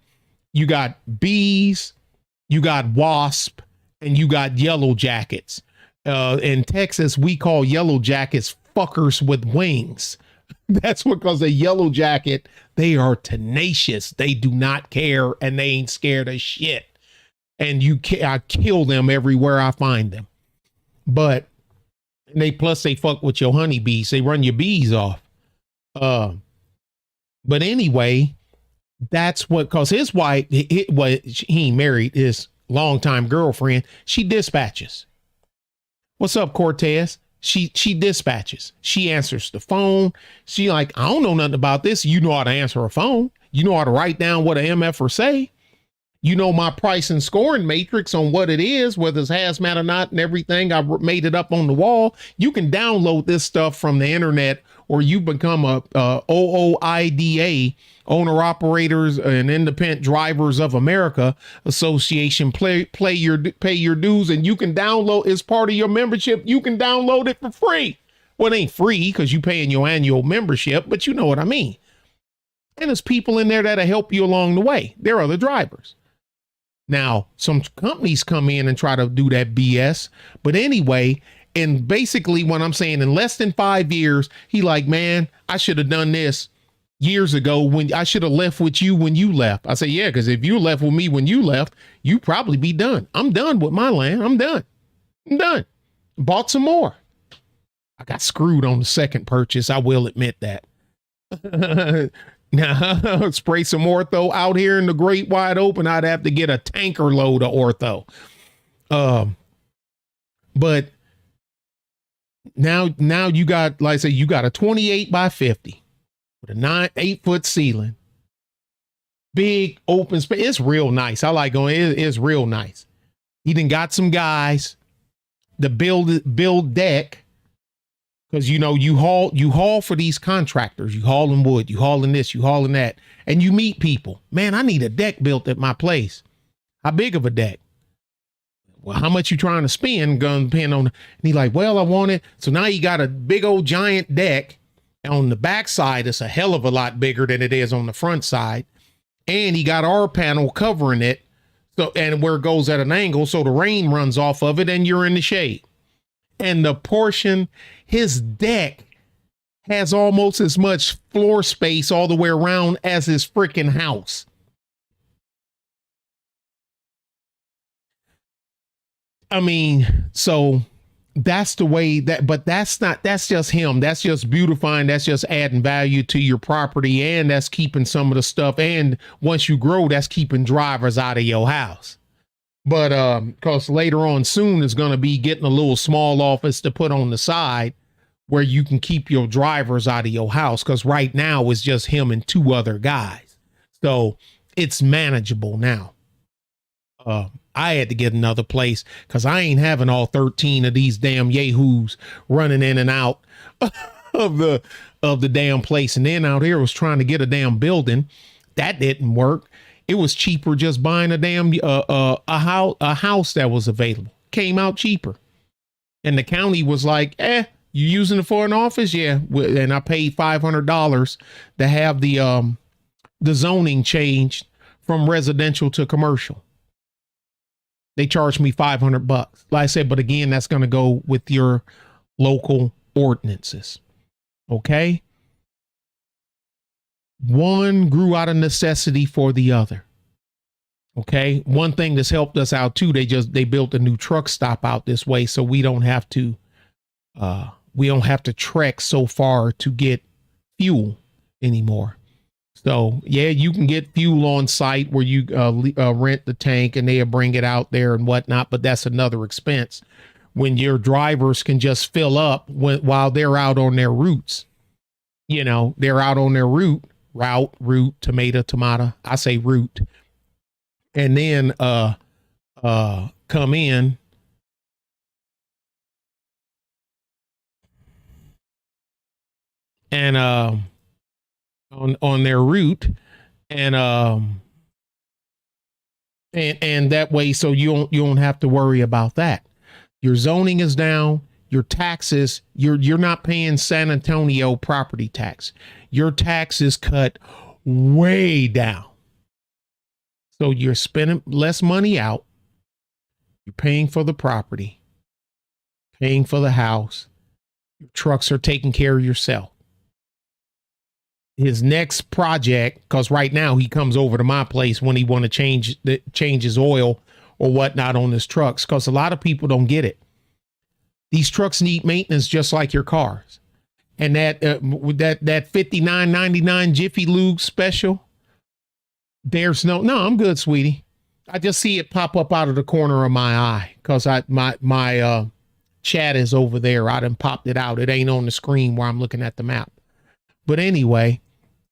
you got bees, you got wasp, and you got yellow jackets. In Texas, we call yellow jackets fuckers with wings. That's because a yellow jacket, they are tenacious. They do not care, and they ain't scared of shit. And I kill them everywhere I find them. But they fuck with your honeybees. They run your bees off. But anyway, that's what, cause his wife, he ain't married, his longtime girlfriend, she dispatches. What's up, Cortez? She dispatches. She answers the phone. She like, I don't know nothing about this. You know how to answer a phone. You know how to write down what a MFer say. You know my price and scoring matrix on what it is, whether it's hazmat or not and everything. I made it up on the wall. You can download this stuff from the internet, or you become a OOIDA, Owner Operators and Independent Drivers of America Association. Pay your dues, and you can download as part of your membership. You can download it for free. Well, it ain't free because you paying your annual membership, but you know what I mean. And there's people in there that'll help you along the way. They're other drivers. Now, some companies come in and try to do that BS. But anyway, and basically what I'm saying, in less than 5 years, he like, man, I should have done this years ago when I should have left with you when you left. I say, yeah, because if you left with me when you left, you probably be done. I'm done with my land. I'm done. Bought some more. I got screwed on the second purchase. I will admit that. Now, spray some ortho out here in the great wide open. I'd have to get a tanker load of ortho. But now you got, like I say, you got a 28 by 50. with a 8-foot ceiling, big open space. It's real nice. I like going. It's real nice. He done got some guys to build deck. Because, you haul for these contractors. You hauling wood, you hauling this, you hauling that. And you meet people. Man, I need a deck built at my place. How big of a deck? Well, how much you trying to spend? Gonna depend on. And he's like, well, I want it. So now you got a big old giant deck. On the back side, it's a hell of a lot bigger than it is on the front side. And he got our panel covering it. So, and where it goes at an angle, so the rain runs off of it and you're in the shade. And the portion, his deck has almost as much floor space all the way around as his freaking house. I mean, so that's the way but that's just him. That's just beautifying. That's just adding value to your property. And that's keeping some of the stuff. And once you grow, that's keeping drivers out of your house. But because later on soon is going to be getting a little small office to put on the side where you can keep your drivers out of your house. Because right now it's just him and 2 other guys. So it's manageable now. I had to get another place because I ain't having all 13 of these damn yahoos running in and out of the damn place. And then out here was trying to get a damn building. That didn't work. It was cheaper just buying a damn a house that was available. Came out cheaper. And the county was like, you using it for an office? Yeah. And I paid $500 to have the zoning changed from residential to commercial. They charged me $500. Like I said, but again, that's going to go with your local ordinances. Okay. One grew out of necessity for the other. Okay. One thing that's helped us out too, they built a new truck stop out this way. So we don't have to trek so far to get fuel anymore. So yeah, you can get fuel on site where you rent the tank and they'll bring it out there and whatnot. But that's another expense when your drivers can just fill up while they're out on their routes. They're out on their route, tomato. I say route. And then come in and on their route and that way, so you don't have to worry about that. Your zoning is down, your taxes, you're not paying San Antonio property tax. Your tax is cut way down. So you're spending less money out. You're paying for the property, paying for the house. Your trucks are taking care of yourself. His next project, because right now he comes over to my place when he want to change his oil or whatnot on his trucks, because a lot of people don't get it. These trucks need maintenance just like your cars. And that $59.99 Jiffy Lube special, there's no, I'm good, sweetie. I just see it pop up out of the corner of my eye because my chat is over there. I done popped it out. It ain't on the screen where I'm looking at the map. But anyway,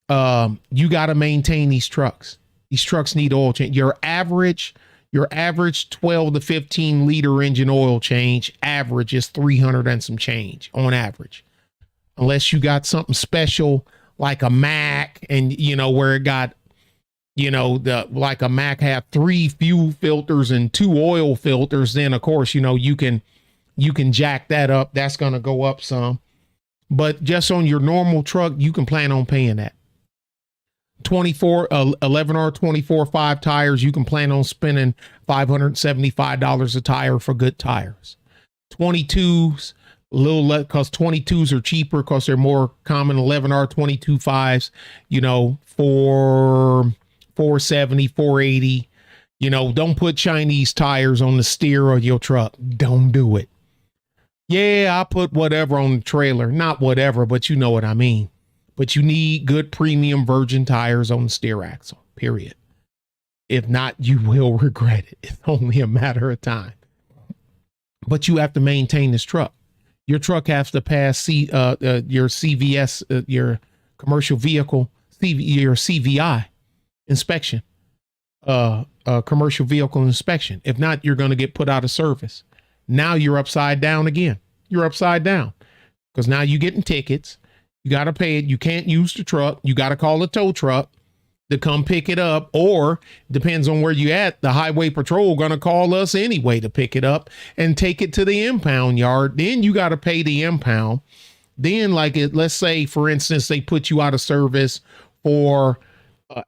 you got to maintain these trucks. These trucks need oil change. Your average 12 to 15 liter engine oil change average is 300 and some change on average. Unless you got something special like a Mac and where it got, like a Mac had 3 fuel filters and 2 oil filters. Then of course, you can jack that up. That's going to go up some. But just on your normal truck, you can plan on paying that. 11R 24/5 tires, you can plan on spending $575 a tire for good tires. 22s, a little less, because 22s are cheaper because they're more common. 11R 22/5s, for $470, $480. Don't put Chinese tires on the steer of your truck. Don't do it. Yeah, I put whatever on the trailer. Not whatever, but you know what I mean. But you need good premium virgin tires on the steer axle, period. If not, you will regret it. It's only a matter of time. But you have to maintain this truck. Your truck has to pass your CVS, your commercial vehicle your CVI inspection, commercial vehicle inspection. If not, you're going to get put out of service. Now you're upside down again. You're upside down because now you're getting tickets. You got to pay it. You can't use the truck. You got to call a tow truck to come pick it up, or depends on where you at, the highway patrol going to call us anyway to pick it up and take it to the impound yard. Then you got to pay the impound. Then let's say, for instance, they put you out of service for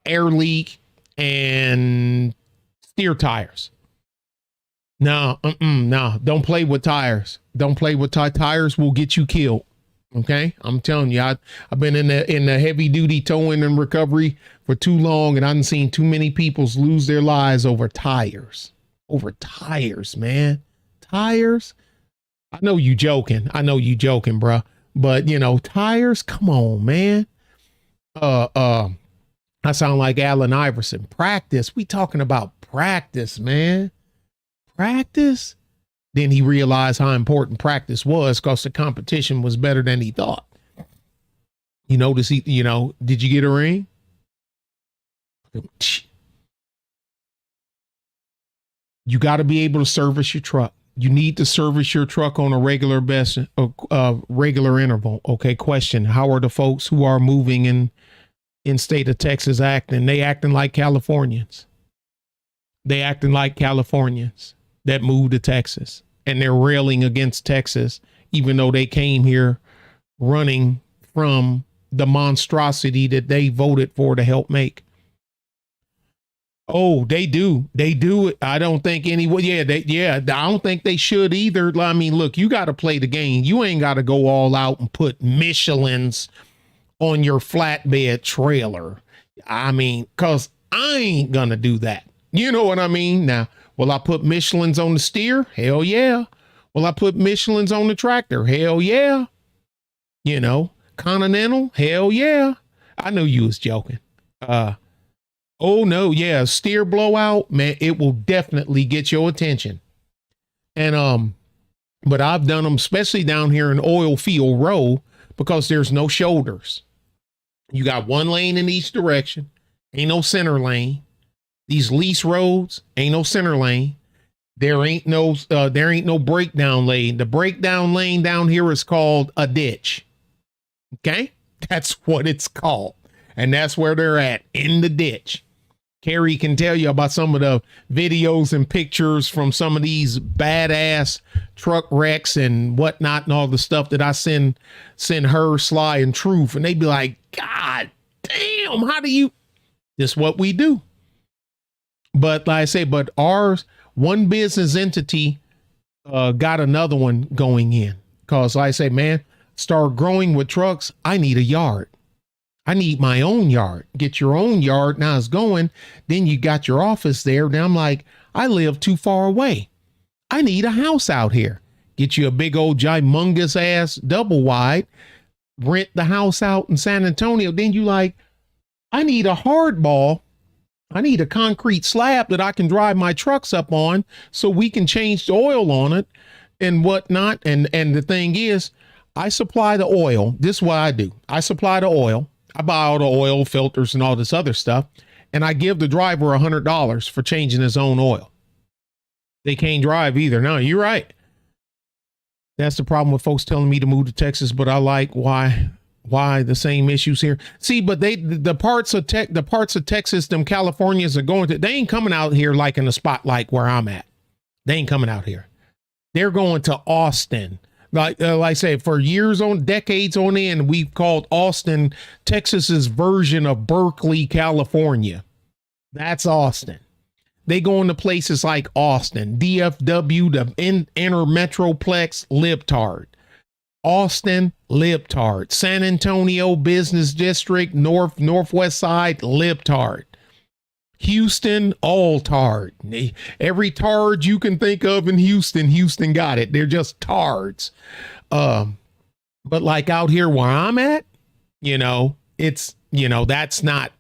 air leak and steer tires. No, don't play with tires. Don't play with tires will get you killed. Okay, I'm telling you, I've been in the heavy duty towing and recovery for too long, and I've seen too many people lose their lives over tires. Over tires, man. Tires. I know you joking, bruh. But tires. Come on, man. I sound like Allen Iverson. Practice. We talking about practice, man. Practice. Then he realized how important practice was because the competition was better than he thought. Did you get a ring? You got to be able to service your truck. You need to service your truck on a regular interval. Okay. Question. How are the folks who are moving in state of Texas acting? They acting like Californians. They acting like Californians that moved to Texas, and they're railing against Texas, even though they came here running from the monstrosity that they voted for to help make. Oh, they do. They do. I don't think anyone. I don't think they should either. I mean, look, you got to play the game. You ain't got to go all out and put Michelin's on your flatbed trailer. I mean, cause I ain't gonna do that. You know what I mean? Now, will I put Michelin's on the steer? Hell yeah. Will I put Michelin's on the tractor? Hell yeah. Continental? Hell yeah. I know you was joking. Oh no, yeah, steer blowout, man, it will definitely get your attention. And but I've done them, especially down here in oil field row, because there's no shoulders. You got one lane in each direction, ain't no center lane. These lease roads, ain't no center lane. There ain't no breakdown lane. The breakdown lane down here is called a ditch. Okay, that's what it's called, and that's where they're at, in the ditch. Carrie can tell you about some of the videos and pictures from some of these badass truck wrecks and whatnot, and all the stuff that I send her, Sly, and Truth, and they be like, God damn, how do you? This is what we do. But like I say, but ours, one business entity got another one going in, because like I say, man, start growing with trucks. I need a yard. I need my own yard. Get your own yard. Now it's going. Then you got your office there. Now I'm like, I live too far away. I need a house out here. Get you a big old gymongous ass double wide. Rent the house out in San Antonio. Then you like, I need a hardball. I need a concrete slab that I can drive my trucks up on so we can change the oil on it and whatnot. And the thing is, I supply the oil. This is what I do. I supply the oil. I buy all the oil filters and all this other stuff, and I give the driver $100 for changing his own oil. They can't drive either. No, you're right. That's the problem with folks telling me to move to Texas, but I like why the same issues here. See, but the parts of Texas, them Californians are going to, they ain't coming out here like in a spot like where I'm at. They ain't coming out here. They're going to Austin. Like I say, for decades on end, we've called Austin Texas's version of Berkeley, California. That's Austin. They go into places like Austin, DFW, the Inner Metroplex, libtard. Austin, libtard. San Antonio Business District, Northwest Side, libtard. Houston, all tard. Every tard you can think of in Houston got it. They're just tards. But like out here where I'm at, it's, that's not,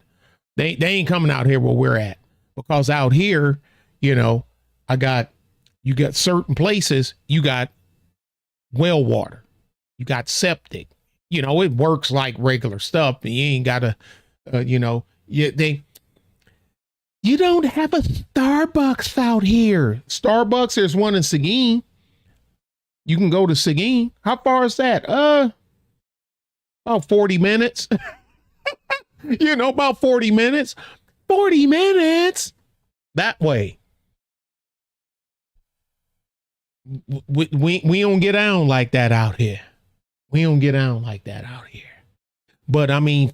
they ain't coming out here where we're at, because out here, you got certain places, you got well water, you got septic, You know, it works like regular stuff. You ain't gotta, you don't have a Starbucks out here. Starbucks, there's one in Seguin. You can go to Seguin. How far is that? About 40 minutes. About 40 minutes. 40 minutes that way. We don't get down like that out here. We don't get down like that out here. But I mean,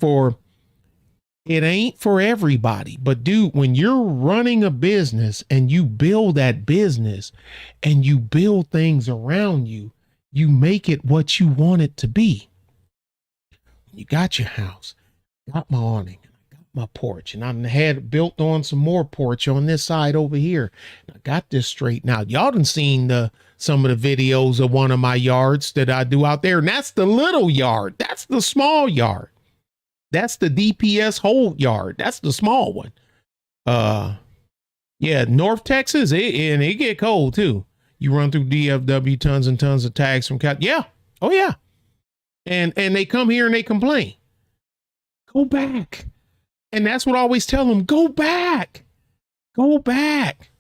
it ain't for everybody. But dude, when you're running a business and you build that business and you build things around you, you make it what you want it to be. You got your house, got my awning, got my porch, and I had built on some more porch on this side over here. I got this straightened out. Y'all done seen some of the videos of one of my yards that I do out there, and that's the little yard. That's the small yard. That's the DPS hold yard. That's the small one. Yeah, North Texas, it get cold too. You run through DFW, tons and tons of tags from Cal. Yeah. Oh yeah. And they come here and they complain. Go back. And that's what I always tell them. Go back. Go back.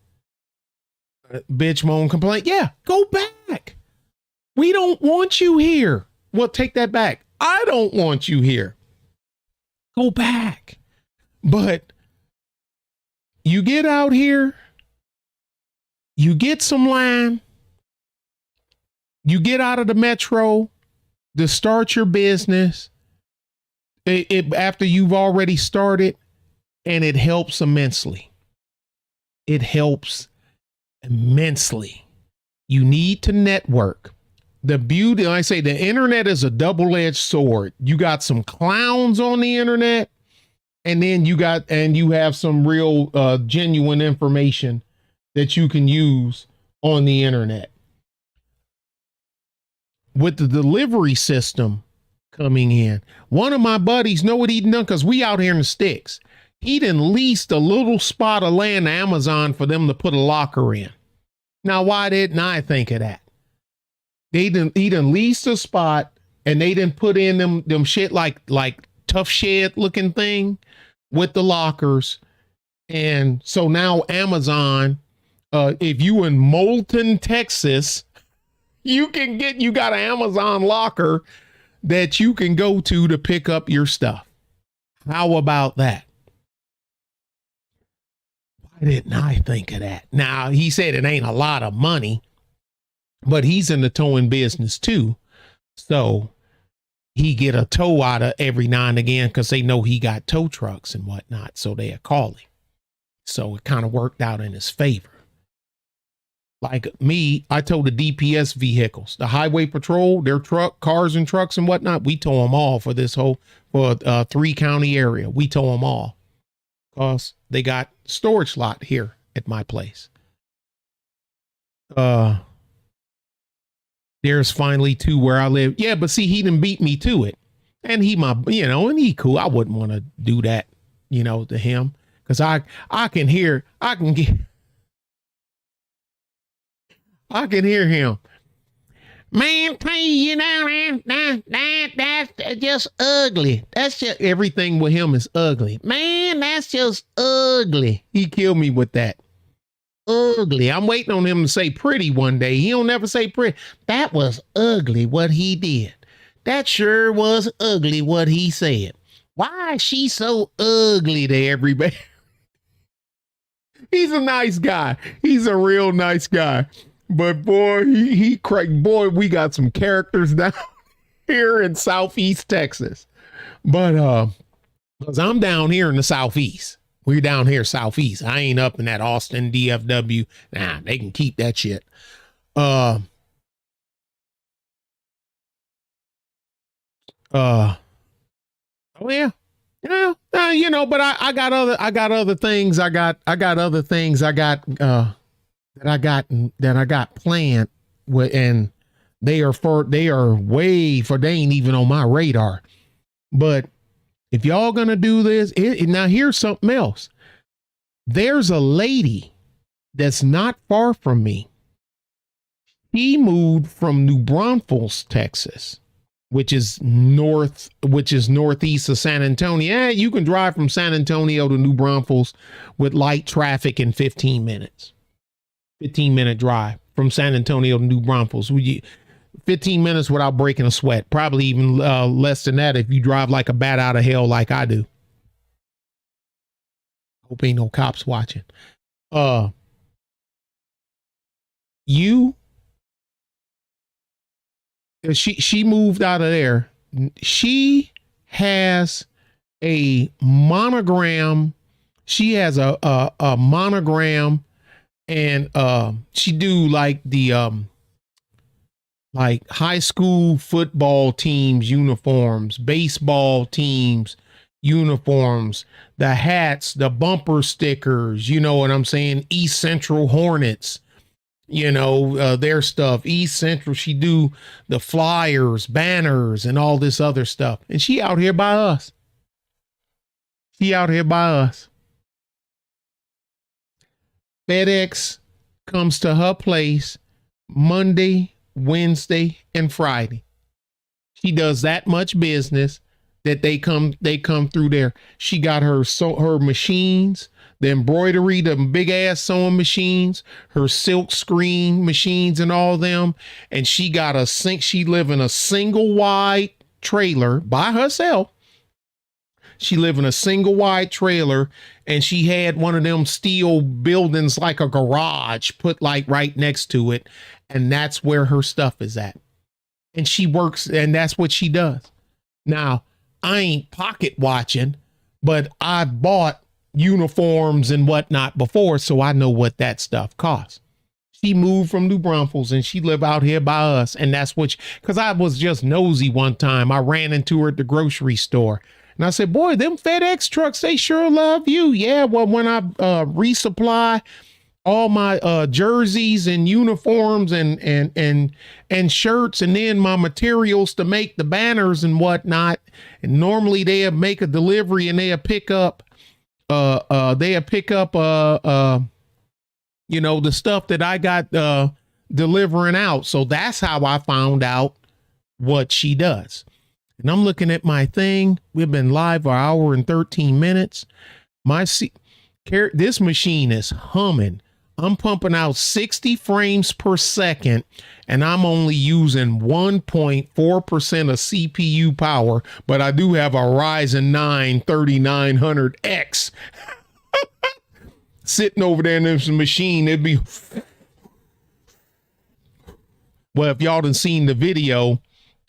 Bitch, moan, complain. Yeah, go back. We don't want you here. Well, take that back. I don't want you here. Go back. But you get out here, you get some land, you get out of the metro to start your business after you've already started, and it helps immensely. It helps immensely. You need to network. The beauty, I say, the internet is a double-edged sword. You got some clowns on the internet, and then you have some real genuine information that you can use on the internet. With the delivery system coming in, one of my buddies know what he done, because we out here in the sticks. He done leased a little spot of land to Amazon for them to put a locker in. Now, why didn't I think of that? He done leased a spot, and they didn't put in them shit like tough shed looking thing with the lockers. And so now Amazon, if you in Moulton, Texas, you got an Amazon locker that you can go to pick up your stuff. How about that? Why didn't I think of that? Now, he said it ain't a lot of money, but he's in the towing business too. So he get a tow out of every now and again, because they know he got tow trucks and whatnot. So they're calling. So it kind of worked out in his favor. Like me, I tow the DPS vehicles, the highway patrol, their cars and trucks and whatnot. We tow them all for for 3-county area. We tow them all because they got storage lot here at my place. There's finally 2 where I live. Yeah, but see, he done beat me to it. And and he cool. I wouldn't want to do that, to him. Because I can hear him. Man, that's just ugly. That's just, everything with him is ugly. Man, that's just ugly. He killed me with that. Ugly. I'm waiting on him to say pretty one day. He don't never say pretty. That was ugly what he did. That sure was ugly what he said. Why is she so ugly to everybody? He's a nice guy. He's a real nice guy. But boy, he cracked. Boy, we got some characters down here in Southeast Texas. But because I'm down here in the Southeast. We're down here Southeast. I ain't up in that Austin, DFW. Nah, they can keep that shit. Oh yeah. Yeah, but I got other things that I got planned with, and they ain't even on my radar. But if y'all gonna do this, now here's something else. There's a lady that's not far from me. She moved from New Braunfels, Texas, which is northeast of San Antonio. Yeah, you can drive from San Antonio to New Braunfels with light traffic in 15 minutes. 15-minute drive from San Antonio to New Braunfels. 15 minutes without breaking a sweat. Probably even less than that if you drive like a bat out of hell like I do. Hope ain't no cops watching. She moved out of there. She has a monogram. She has a monogram, and she do like the like high school football teams uniforms, baseball teams uniforms, the hats, the bumper stickers, you know what I'm saying? East Central Hornets, you know, their stuff. East Central, she do the flyers, banners, and all this other stuff. And she out here by us. FedEx comes to her place Monday, Wednesday, and Friday. She does that much business that they come through there. She got her machines, the embroidery, the big ass sewing machines, her silk screen machines and all them. And she live in a single wide trailer by herself. She live in a single wide trailer, and she had one of them steel buildings like a garage put like right next to it. And that's where her stuff is at. And she works, and that's what she does. Now, I ain't pocket watching, but I've bought uniforms and whatnot before, so I know what that stuff costs. She moved from New Braunfels and she live out here by us. And that's because I was just nosy one time. I ran into her at the grocery store. And I said, boy, them FedEx trucks, they sure love you. Yeah, well, when I resupply all my jerseys and uniforms and shirts, and then my materials to make the banners and whatnot, and normally they'll make a delivery and they'll pick up you know, the stuff that I got delivering out. So that's how I found out what she does. And I'm looking at my thing. We've been live for an hour and 13 minutes. This machine is humming. I'm pumping out 60 frames per second, and I'm only using 1.4% of CPU power, but I do have a Ryzen 9 3900X sitting over there in this machine. It'd be, well, if y'all done seen the video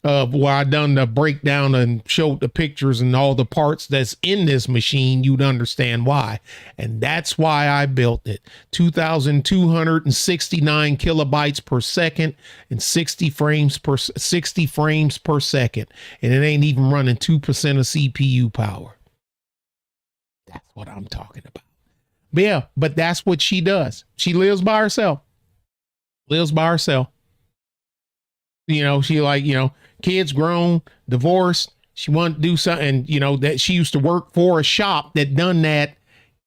of where I done the breakdown and showed the pictures and all the parts that's in this machine, you'd understand why. And that's why I built it. 2,269 kilobytes per second and 60 frames per second. And it ain't even running 2% of CPU power. That's what I'm talking about. But yeah, but that's what she does. She lives by herself. You know, she like, you know, kids grown, divorced. She wanted to do something, you know, that she used to work for a shop that done that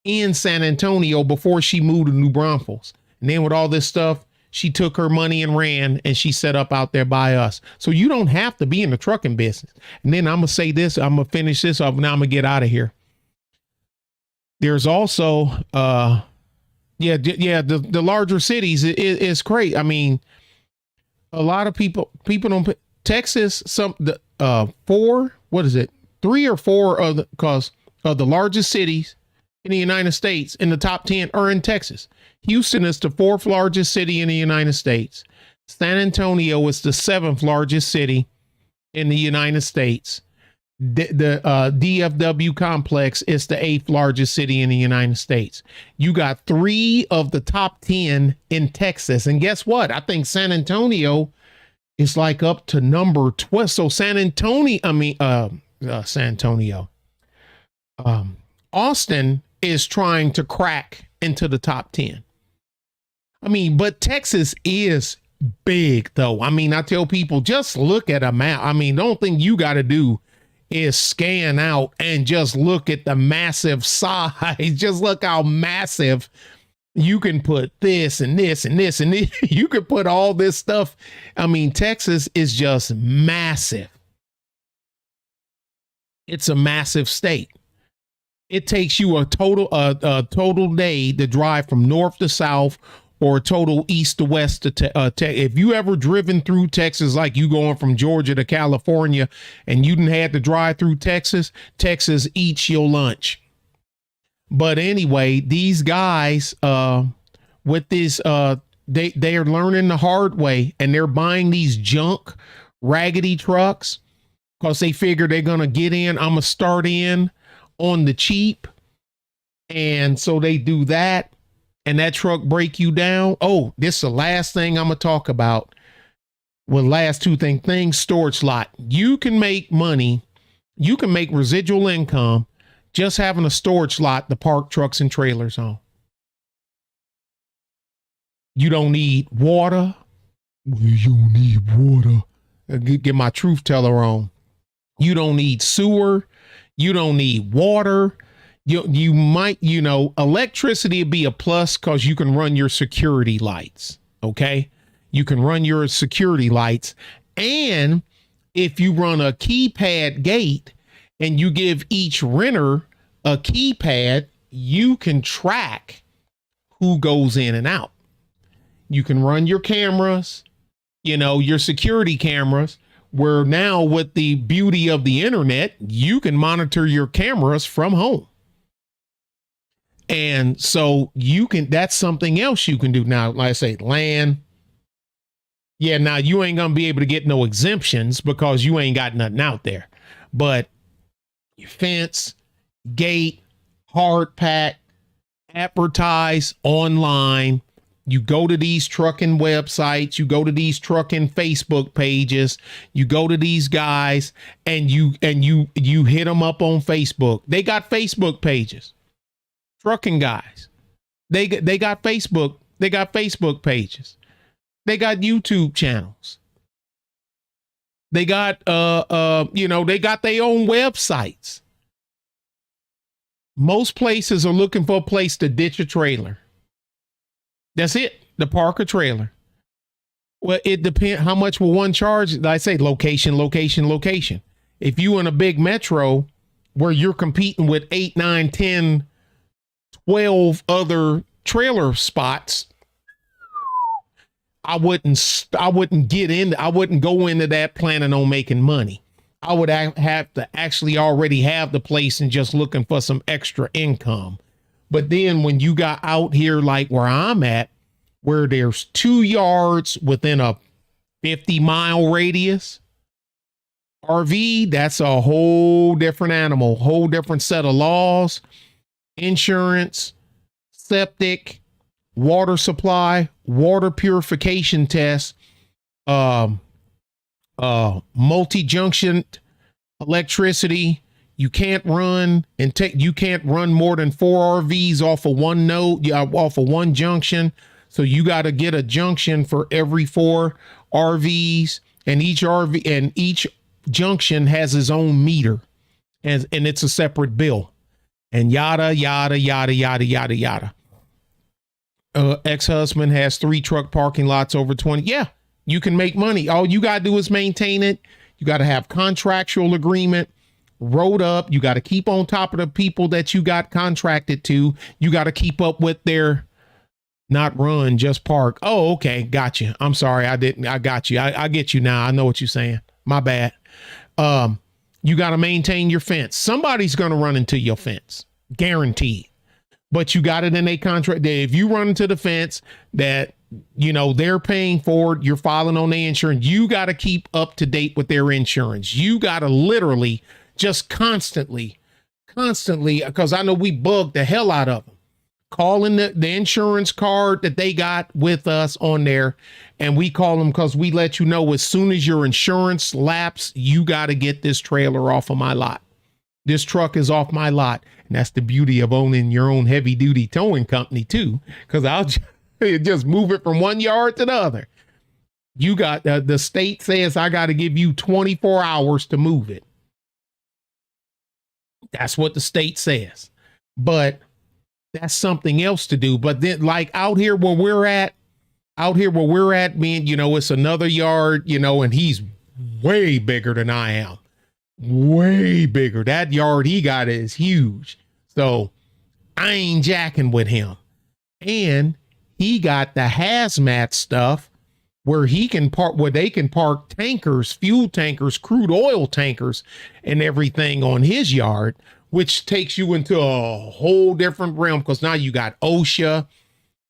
in San Antonio before she moved to New Braunfels. And then with all this stuff, she took her money and ran, and she set up out there by us. So you don't have to be in the trucking business. And then I'm going to say this, I'm going to finish this up, and now I'm going to get out of here. There's also, the larger cities is great. I mean, a lot of people don't put Texas, three or four of the largest cities in the United States in the top 10 are in Texas. Houston is the fourth largest city in the United States. San Antonio is the seventh largest city in the United States. The DFW complex is the eighth largest city in the United States. You got 3 of the top 10 in Texas. And guess what? I think San Antonio is like up to number 12. So Austin is trying to crack into the top 10. I mean, but Texas is big though. I mean, I tell people, just look at a map. I mean, the only thing you got to do is scan out and just look at the massive size. Just look how massive. You can put this and this and this and this. You could put all this stuff. I mean, Texas is just massive. It's a massive state. It takes you a total day to drive from north to south, or a total east to west to if you ever driven through Texas, like you going from Georgia to California, and you didn't have to drive through Texas, Texas eats your lunch. But anyway, these guys with this they are learning the hard way, and they're buying these junk raggedy trucks because they figure they're gonna get in. I'm gonna start in on the cheap, and so they do that, and that truck break you down. Oh, this is the last thing I'm gonna talk about. Well, last two things, storage lot. You can make money, you can make residual income just having a storage lot to park trucks and trailers on. You don't need water. You don't need water. Get my truth teller on. You don't need sewer. You don't need water. You might, electricity would be a plus because you can run your security lights. Okay. You can run your security lights. And if you run a keypad gate and you give each renter a keypad, you can track who goes in and out. You can run your cameras, your security cameras, where now with the beauty of the internet, you can monitor your cameras from home. And so that's something else you can do now. Like I say, land. Yeah, now you ain't going to be able to get no exemptions because you ain't got nothing out there. But your fence, gate, hard pack, advertise online. You go to these trucking websites, you go to these trucking Facebook pages, you go to these guys and you hit them up on Facebook. They got Facebook pages. Trucking guys. They got Facebook pages. They got YouTube channels. They got they got their own websites. Most places are looking for a place to ditch a trailer. That's it. The park a trailer. Well, it depends. How much will one charge? I say location. If you in a big metro where you're competing with 8, 9, 10, 12 other trailer spots, I wouldn't go into that planning on making money. I would have to actually already have the place and just looking for some extra income. But then when you got out here like where I'm at, where there's 2 yards within a 50-mile radius, RV, that's a whole different animal, whole different set of laws, insurance, septic, water supply, water purification tests, multi-junction electricity. You can't run more than 4 RVs off of one node, off of one junction. So you got to get a junction for every 4 RVs, and each junction has its own meter, and it's a separate bill, and yada yada yada yada yada yada. Ex-husband has 3 truck parking lots over 20. Yeah, you can make money. All you got to do is maintain it. You got to have contractual agreement wrote up. You got to keep on top of the people that you got contracted to. You got to keep up with their not run, just park. Oh, okay. Got you. I'm sorry. I got you. I get you now. I know what you're saying. My bad. You got to maintain your fence. Somebody's going to run into your fence. Guaranteed. But you got it in a contract that if you run into the fence that, they're paying for it, you're filing on their insurance, you got to keep up to date with their insurance. You got to literally just constantly, because I know we bugged the hell out of them, calling the insurance card that they got with us on there. And we call them because we let you know as soon as your insurance lapse, you got to get this trailer off of my lot. This truck is off my lot. And that's the beauty of owning your own heavy duty towing company too, because I'll just move it from one yard to the other. You got the state says I got to give you 24 hours to move it. That's what the state says. But that's something else to do. But then like out here where we're at, man, it's another yard, and he's way bigger than I am. way bigger. That yard he got is huge. So I ain't jacking with him. And he got the hazmat stuff where he can park, where they can park tankers, fuel tankers, crude oil tankers, and everything on his yard, which takes you into a whole different realm, because now you got OSHA,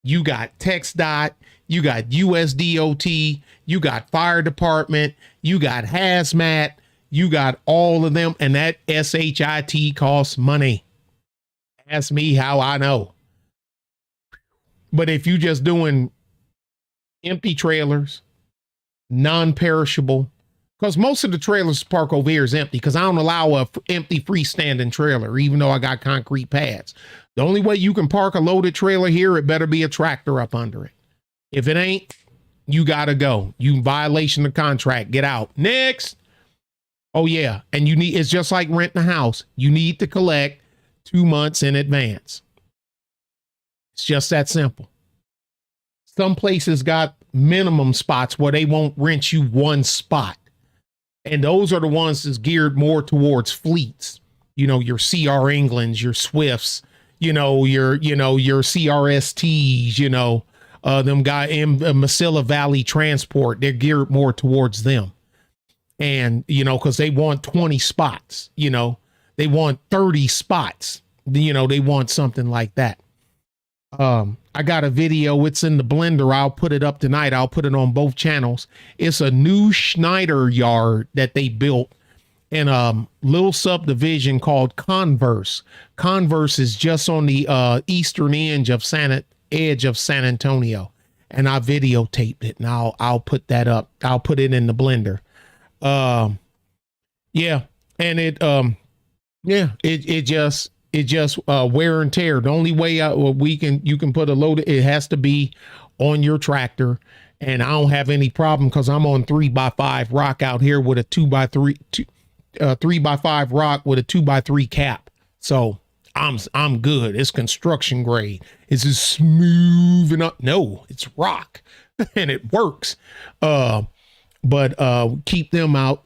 you got TxDOT, you got USDOT, you got fire department, you got hazmat, you got all of them, and that SHIT costs money. Ask me how I know. But if you just doing empty trailers, non-perishable, because most of the trailers park over here is empty, because I don't allow a empty freestanding trailer, even though I got concrete pads. The only way you can park a loaded trailer here, it better be a tractor up under it. If it ain't, you gotta go. You in violation of contract. Get out. Next. Oh yeah, and it's just like renting a house. You need to collect 2 months in advance. It's just that simple. Some places got minimum spots where they won't rent you one spot. And those are the ones that's geared more towards fleets. You know, your CR Englands, your Swifts, your CRSTs, them guy in Mesilla Valley Transport, they're geared more towards them. And, because they want 20 spots, they want 30 spots, they want something like that. I got a video. It's in the blender. I'll put it up tonight. I'll put it on both channels. It's a new Schneider yard that they built in a little subdivision called Converse. Converse is just on the eastern edge of San Antonio. And I videotaped it, and I'll put that up. I'll put it in the blender. Yeah. And it just wear and tear. The only way you can put a load, it has to be on your tractor. And I don't have any problem because I'm on 3x5 rock out here with a 3x5 rock with a 2x3 cap. So I'm good. It's construction grade. Is it smooth enough? No, it's rock and it works. But keep them out,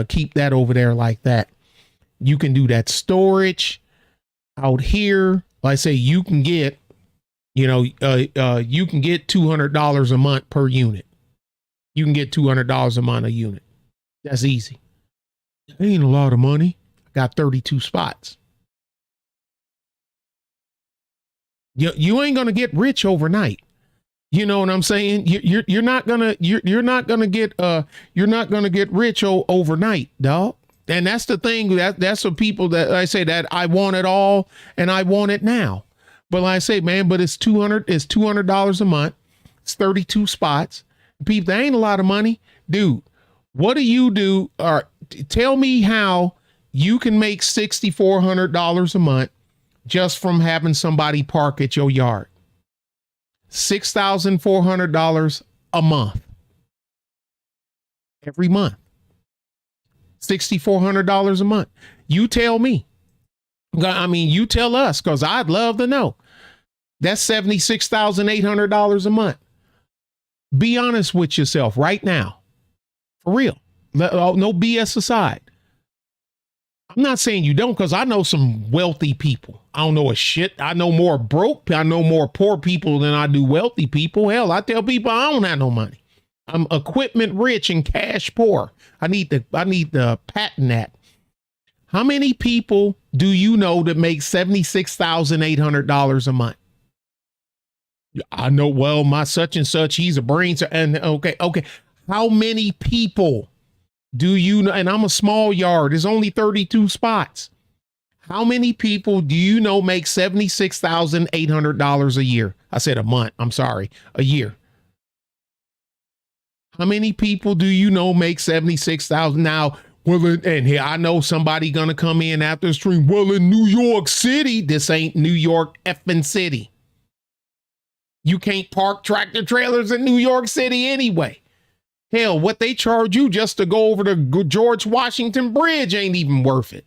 keep that over there like that. You can do that storage out here. Like I say, you can get, you can get $200 a month per unit. You can get $200 a month a unit. That's easy. Ain't a lot of money. I got 32 spots. You ain't gonna get rich overnight. You know what I'm saying? You're not gonna get rich overnight, dog. And that's the thing, that's the people that I say that I want it all and I want it now. But like I say, man, but it's $200 a month. It's 32 spots. People, that ain't a lot of money. Dude, what do you do? Tell me how you can make $6,400 a month just from having somebody park at your yard. $6,400 a month. Every month. $6,400 a month. You tell me. I mean, you tell us, because I'd love to know. That's $76,800 a month. Be honest with yourself right now. For real. No BS aside. I'm not saying you don't, because I know some wealthy people. I don't know a shit. I know more I know more poor people than I do wealthy people. Hell, I tell people I don't have no money. I'm equipment rich and cash poor. I need to patent that. How many people do you know that make $76,800 a month? I know, well, my such and such, he's a brains. And okay. How many people do you know? And I'm a small yard. There's only 32 spots. How many people do you know make $76,800 a year? I said a month. I'm sorry. A year. How many people do you know make 76,000 now? Well, and here I know somebody gonna come in after the stream. Well, in New York City, this ain't New York effing city. You can't park tractor trailers in New York City anyway. Hell, what they charge you just to go over the George Washington Bridge ain't even worth it.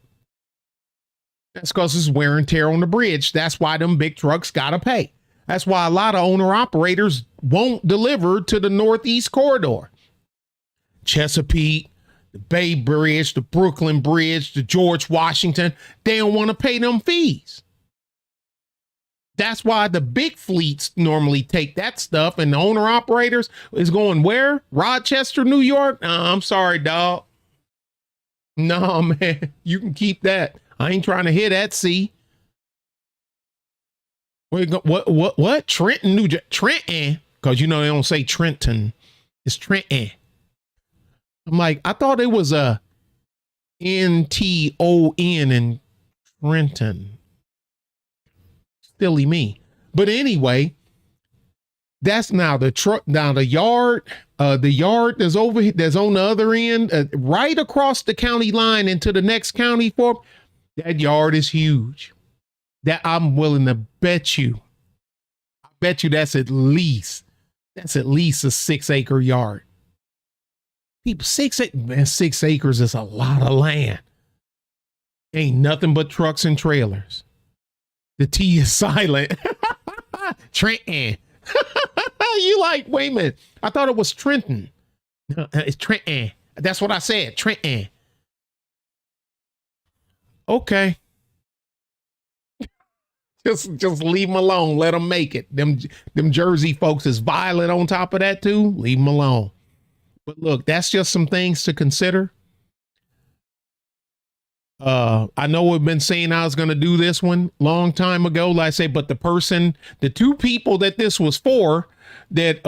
That's because it's wear and tear on the bridge. That's why them big trucks gotta pay. That's why a lot of owner-operators won't deliver to the Northeast Corridor. Chesapeake, the Bay Bridge, the Brooklyn Bridge, the George Washington. They don't want to pay them fees. That's why the big fleets normally take that stuff, and the owner operators is going where? Rochester, New York? I'm sorry, dog. No, man, you can keep that. I ain't trying to hit that sea. What? Trenton, New Jersey. Trenton, because you know they don't say Trenton. It's Trenton. I'm like, I thought it was a N-T-O-N in Trenton. Silly me. But anyway, that's now the truck. Now the yard that's over here, that's on the other end, right across the county line into the next county for that yard is huge. That I'm willing to bet you. I bet you that's at least a 6-acre yard. People, 6 acres is a lot of land. Ain't nothing but trucks and trailers. The T is silent. Trenton. You like, wait a minute. I thought it was Trenton. No, it's Trenton. That's what I said. Trenton. Okay. Just leave them alone. Let them make it. Them Jersey folks is violent on top of that too. Leave them alone. But look, that's just some things to consider. I know we've been saying I was going to do this one long time ago, like I say, but the two people that this was for that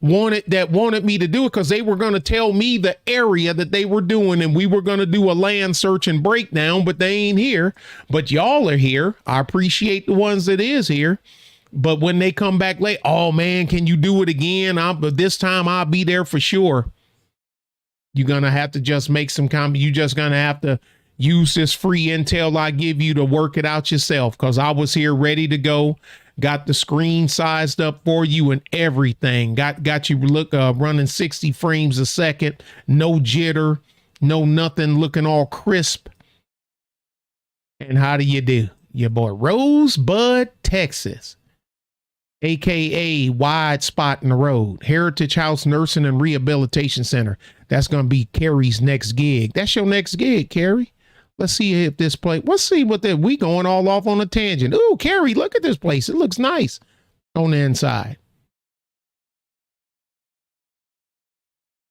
wanted me to do it because they were going to tell me the area that they were doing, and we were going to do a land search and breakdown, but they ain't here. But y'all are here. I appreciate the ones that is here. But when they come back late, oh man, can you do it again? But this time I'll be there for sure. You're going to have to just make some comment. You just going to have to use this free intel I give you to work it out yourself. Cause I was here ready to go. Got the screen sized up for you and everything. Got you running 60 frames a second. No jitter, no nothing, looking all crisp. And how do you do? Your boy Rosebud, Texas. AKA Wide Spot in the Road, Heritage House Nursing and Rehabilitation Center. That's going to be Carrie's next gig. That's your next gig, Carrie. Let's see if this place, let's see what we going all off on a tangent. Ooh, Carrie, look at this place. It looks nice on the inside.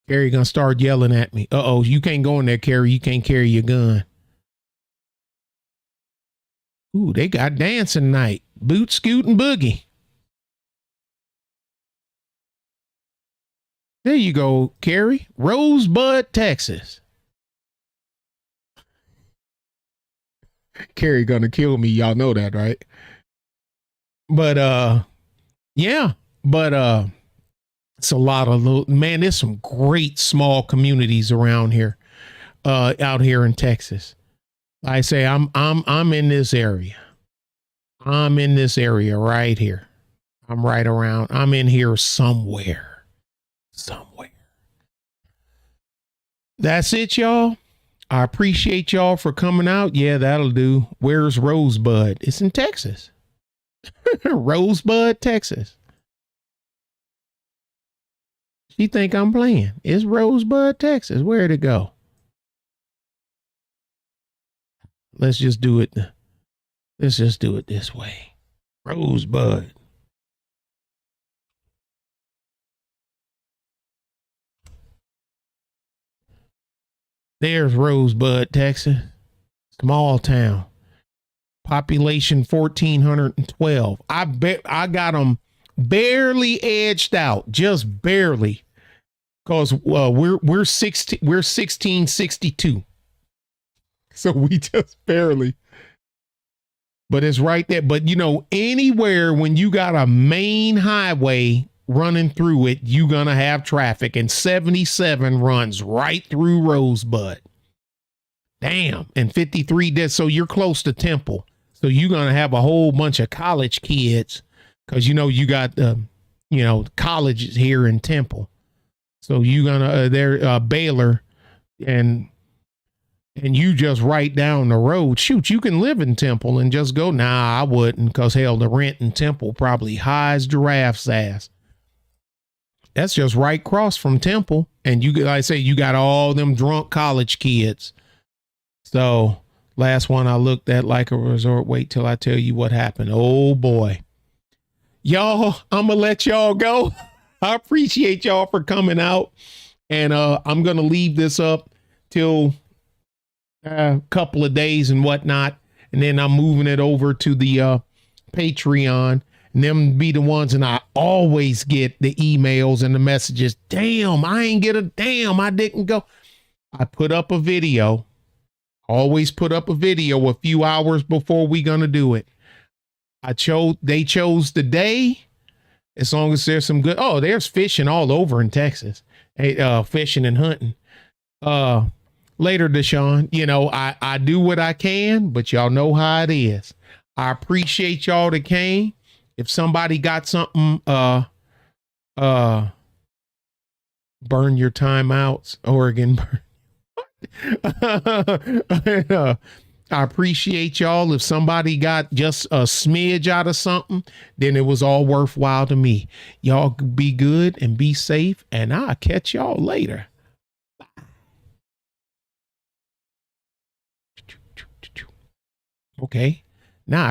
Carrie going to start yelling at me. Uh-oh, you can't go in there, Carrie. You can't carry your gun. Ooh, they got dancing night. Boot, scoot, and boogie. There you go, Carrie. Rosebud, Texas. Carrie gonna kill me. Y'all know that, right? But yeah. But it's a lot of little, man, there's some great small communities around here, out here in Texas. I say I'm in this area. I'm in this area right here. I'm right around. I'm in here somewhere. That's it, y'all. I appreciate y'all for coming out. Yeah, that'll do. Where's Rosebud? It's in Texas. Rosebud, Texas. She think I'm playing. It's Rosebud, Texas. Where'd it go? Let's just do it. Let's just do it this way. Rosebud. There's Rosebud, Texas. Small town. Population 1,412. I bet I got them barely edged out, just barely, because we're 1662. So we just barely. But it's right there. But you know, anywhere when you got a main highway running through it, you're gonna have traffic, and 77 runs right through Rosebud. Damn. And 53 dead. So you're close to Temple. So you're gonna have a whole bunch of college kids, because you know you got colleges here in Temple. So you're gonna Baylor, and you just right down the road. Shoot, you can live in Temple and just go. Nah, I wouldn't, because hell, the rent in Temple probably high as giraffe's ass. That's just right across from Temple. And like I say, you got all them drunk college kids. So last one I looked at like a resort. Wait till I tell you what happened. Oh boy. Y'all, I'm gonna let y'all go. I appreciate y'all for coming out. And I'm gonna leave this up till a couple of days and whatnot. And then I'm moving it over to the Patreon. And them be the ones, and I always get the emails and the messages. Damn, I ain't get a damn. I didn't go. I put up a video. Always put up a video a few hours before we gonna do it. They chose the day. As long as there's some good. Oh, there's fishing all over in Texas. Hey, fishing and hunting. Later, Deshaun. You know, I do what I can, but y'all know how it is. I appreciate y'all that came. If somebody got something, burn your timeouts, Oregon. I appreciate y'all. If somebody got just a smidge out of something, then it was all worthwhile to me. Y'all be good and be safe, and I'll catch y'all later. Okay. Now